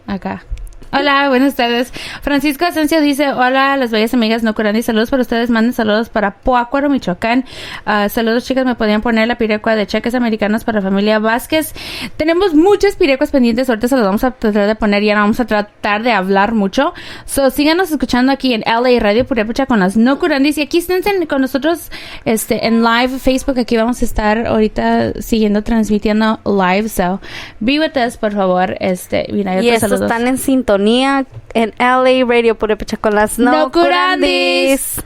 S10: Acá. Hola, buenas tardes. Francisco Asensio dice, hola, las bellas amigas no curandi, saludos para ustedes, manden saludos para Pátzcuaro, Michoacán. Saludos, chicas, me podían poner la pirecua de cheques americanos para familia Vázquez. Tenemos muchas pirecuas pendientes, ahorita se las vamos a tratar de poner, ya no vamos a tratar de hablar mucho. So, síganos escuchando aquí en LA Radio Purépecha con las no curandis, y aquí estén con nosotros en live Facebook, aquí vamos a estar ahorita siguiendo, transmitiendo live, so be with us, por favor. Mira,
S11: y estos están en sintonía en LA Radio Purépecha con las no curandis.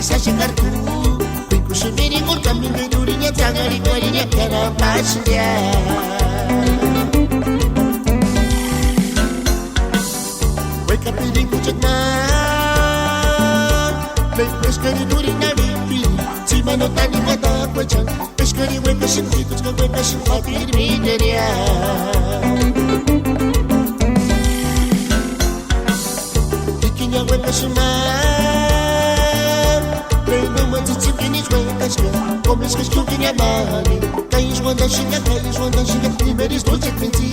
S12: sa chegar tu Piku sumiri ngol kami medurinya Tangari kwarinya kena pasnya Wake up in kucet na Peskari duri na ripi Cima no tani mata kwachan Peskari weka sinti Tutka weka sinti Mirmideria Ikinya weka sumar Reino matitsukini weka ska Komis ka stukinya mali Kais wanda shinga Nimeris dolce kventi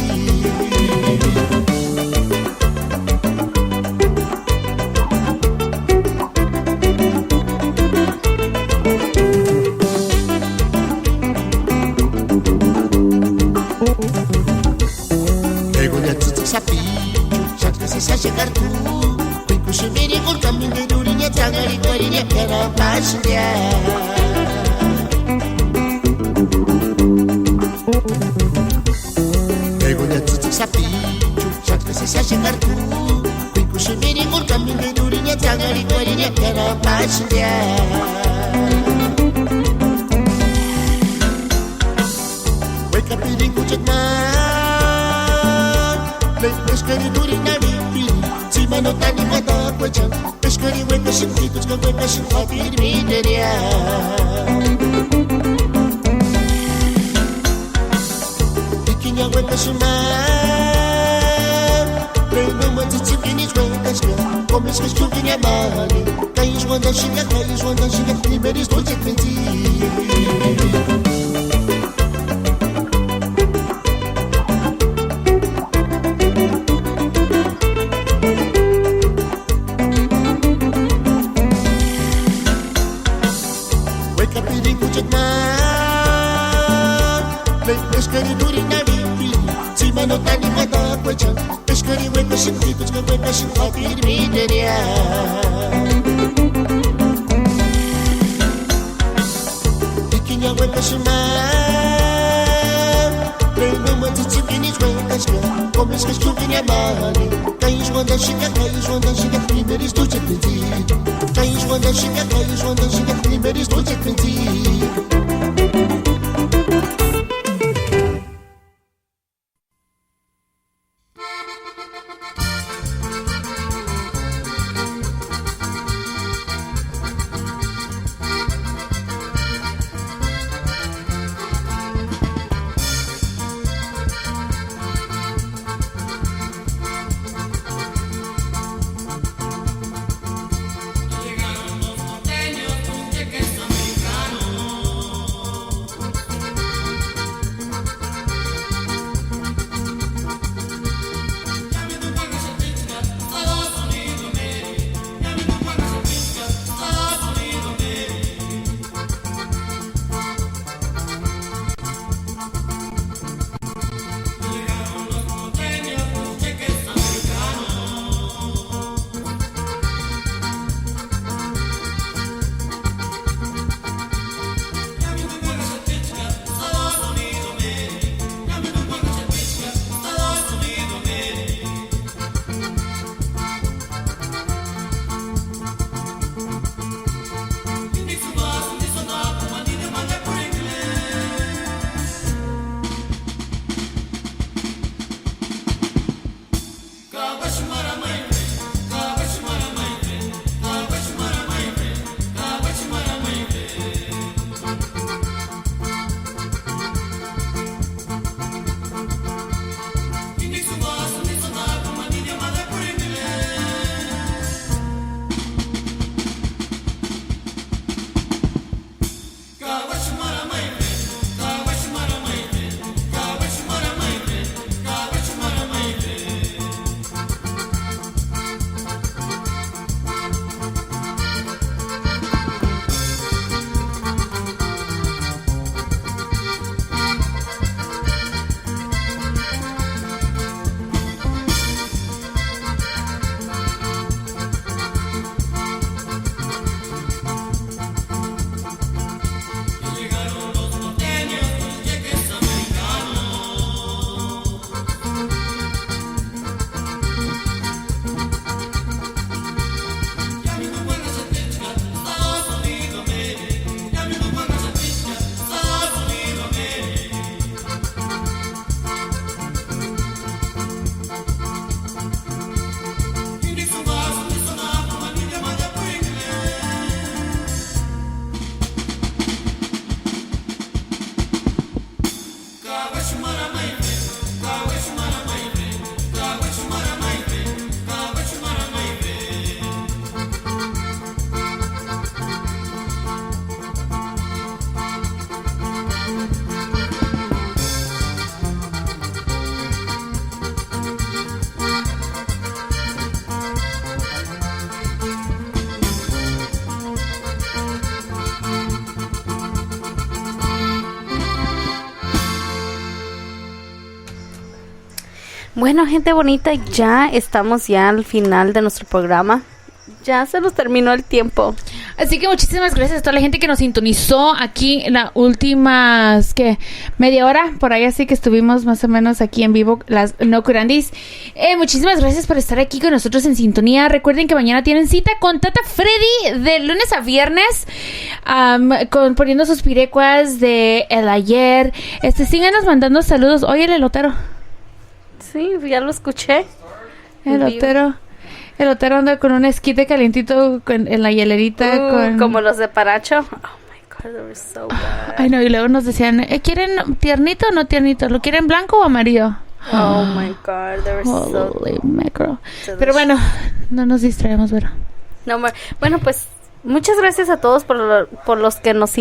S12: Sa chegar tu Piku sumiri ngol kami medurinya Tangari kwarinya kena pasnya Egonya tutup sapi Cuk sa chegar tu Piku sumiri ngol kami medurinya Tangari kwarinya kena pasnya Wake up in kucet na Peskari duri na ripi Cima no tani mata kwachan Peskari weka sinti Tutka weka sinti Mirmideria Ikinya weka sumar Reino matitsukini weka ska Komis ka stukinya mali Kais wanda shinga Nimeris dolce kventi Peskari duri na ripi Cima no tani mata kwachan Peskari weka sinti Tutka weka sinti Mirmideria Ikinya weka sumar Reino matitsukini weka ska Komis ka stukinya mali Kais wanda shinga Nimeris dolce kventi Kais wanda shinga Nimeris dolce kventi
S14: Llegaron los norteños con queso americano.
S11: Bueno, gente bonita, ya estamos ya al final de nuestro programa. Ya se nos terminó el tiempo.
S10: Así que muchísimas gracias a toda la gente que nos sintonizó aquí en las últimas, media hora, por ahí así que estuvimos más o menos aquí en vivo, las No Curandis. Muchísimas gracias por estar aquí con nosotros en sintonía. Recuerden que mañana tienen cita con Tata Freddy de lunes a viernes, poniendo sus pirecuas de el ayer. Síganos mandando saludos. Oye, el elotero.
S11: Sí, ya lo escuché.
S10: El otero anda con un esquite calientito en la hielerita.
S11: Como los de Paracho. Oh my God, they were so good.
S10: Ay, no, y luego nos decían, ¿quieren tiernito o no tiernito? ¿Lo quieren blanco o amarillo?
S11: Oh my God, they were
S10: Holy mackerel. Pero bueno, no nos distraemos, ¿verdad?
S11: No, bueno, pues muchas gracias a todos por los que nos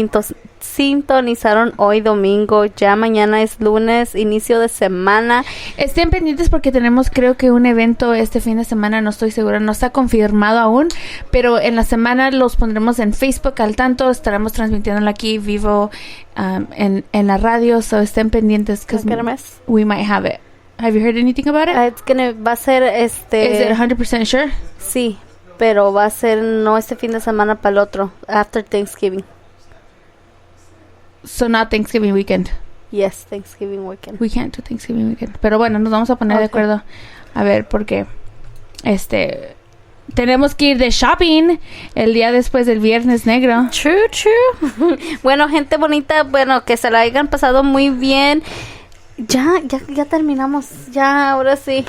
S11: sintonizaron hoy domingo. Ya mañana es lunes, inicio de semana.
S10: Estén pendientes porque tenemos creo que un evento este fin de semana, no estoy segura, no está confirmado aún, pero en la semana los pondremos en Facebook al tanto, estaremos transmitiéndolo aquí vivo en la radio, so estén pendientes because we might have it. Have you heard anything about it?
S11: Va a ser
S10: Is it 100% sure?
S11: Sí. Pero va a ser no este fin de semana, para el otro, after Thanksgiving.
S10: So not Thanksgiving weekend.
S11: Yes, Thanksgiving weekend.
S10: We can't do Thanksgiving weekend. Pero bueno, nos vamos a poner de acuerdo. A ver, porque tenemos que ir de shopping el día después del Viernes Negro.
S11: True. Bueno, gente bonita, que se la hayan pasado muy bien. Ya terminamos. Ya, ahora sí.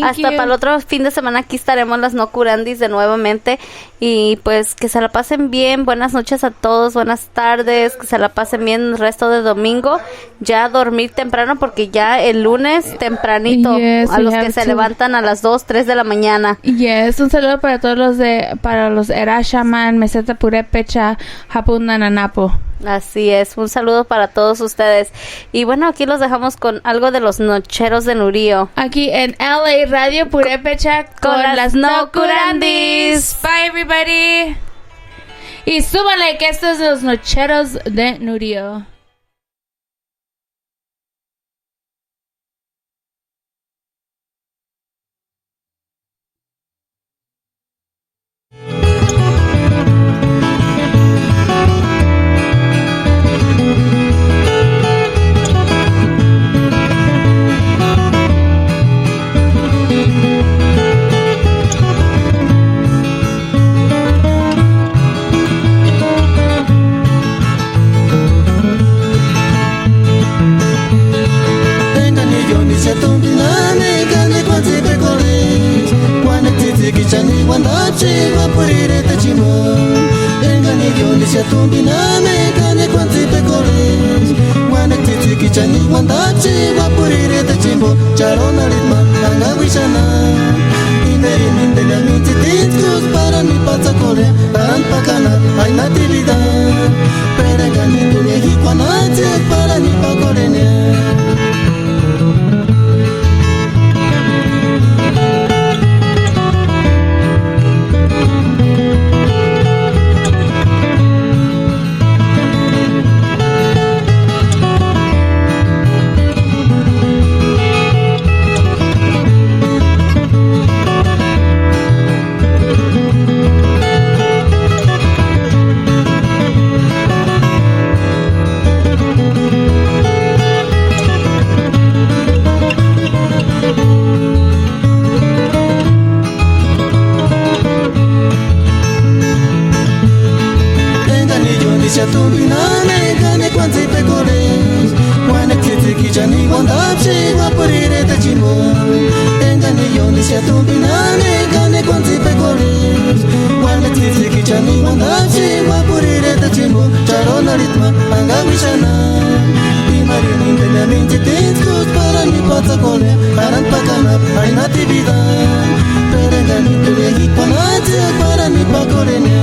S11: Hasta para el otro fin de semana aquí estaremos las No Curandis de nuevamente. Y pues que se la pasen bien. Buenas noches a todos, buenas tardes. Que se la pasen bien el resto de domingo. Ya dormir temprano porque ya el lunes tempranito. A los que se levantan a las 2, 3 de la mañana.
S10: Yes, un saludo para todos para los Erashaman, Meseta Purépecha, Hapun Nananapo.
S11: Así es, un saludo para todos ustedes. Y bueno, aquí los dejamos con algo de los Nocheros de Nurío.
S10: Aquí en LA Radio Purépecha con las No Curandis. Bye everybody. Y súbanle que estos son los Nocheros de Nurío.
S7: Kichani wandache wapurire tachimo Engani yoni shatumbi name kane kwanzi pekore Wana titi kichani wandache wapurire tachimo Charona ritma anga wishana Inderi mindeli amiti titkus para mi pazza kore Paran pakana ay natividad Perengani dunia hikwanate para mi pakorene Tumbinane gane kwanze pekores Wana tete kichani wandache wapurire tachimo Engane yoni sia tumbinane gane kwanze pekores Wana tete kichani wandache wapurire tachimo Charona ritma anga wishana Imari nindele minti tinskus para mi pazza kole Paran pakana ay natividad Perengani tuye hikwanate para mi pakorene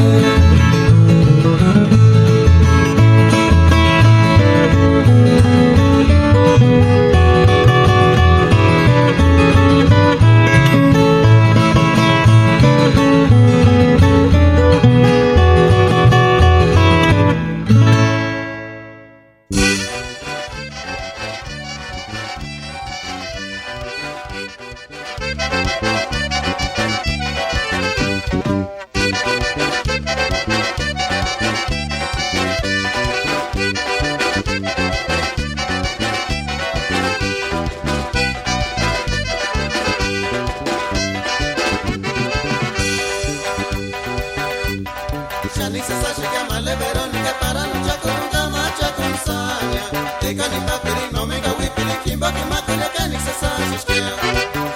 S7: no me gawi pili kimba que makule kani sasa shishkia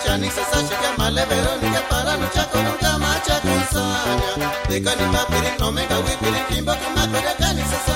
S7: chani sasa shishkia male veronica para no chaco nunca macha consanya de cani papiri no me gawi pili kimba que makule kani sasa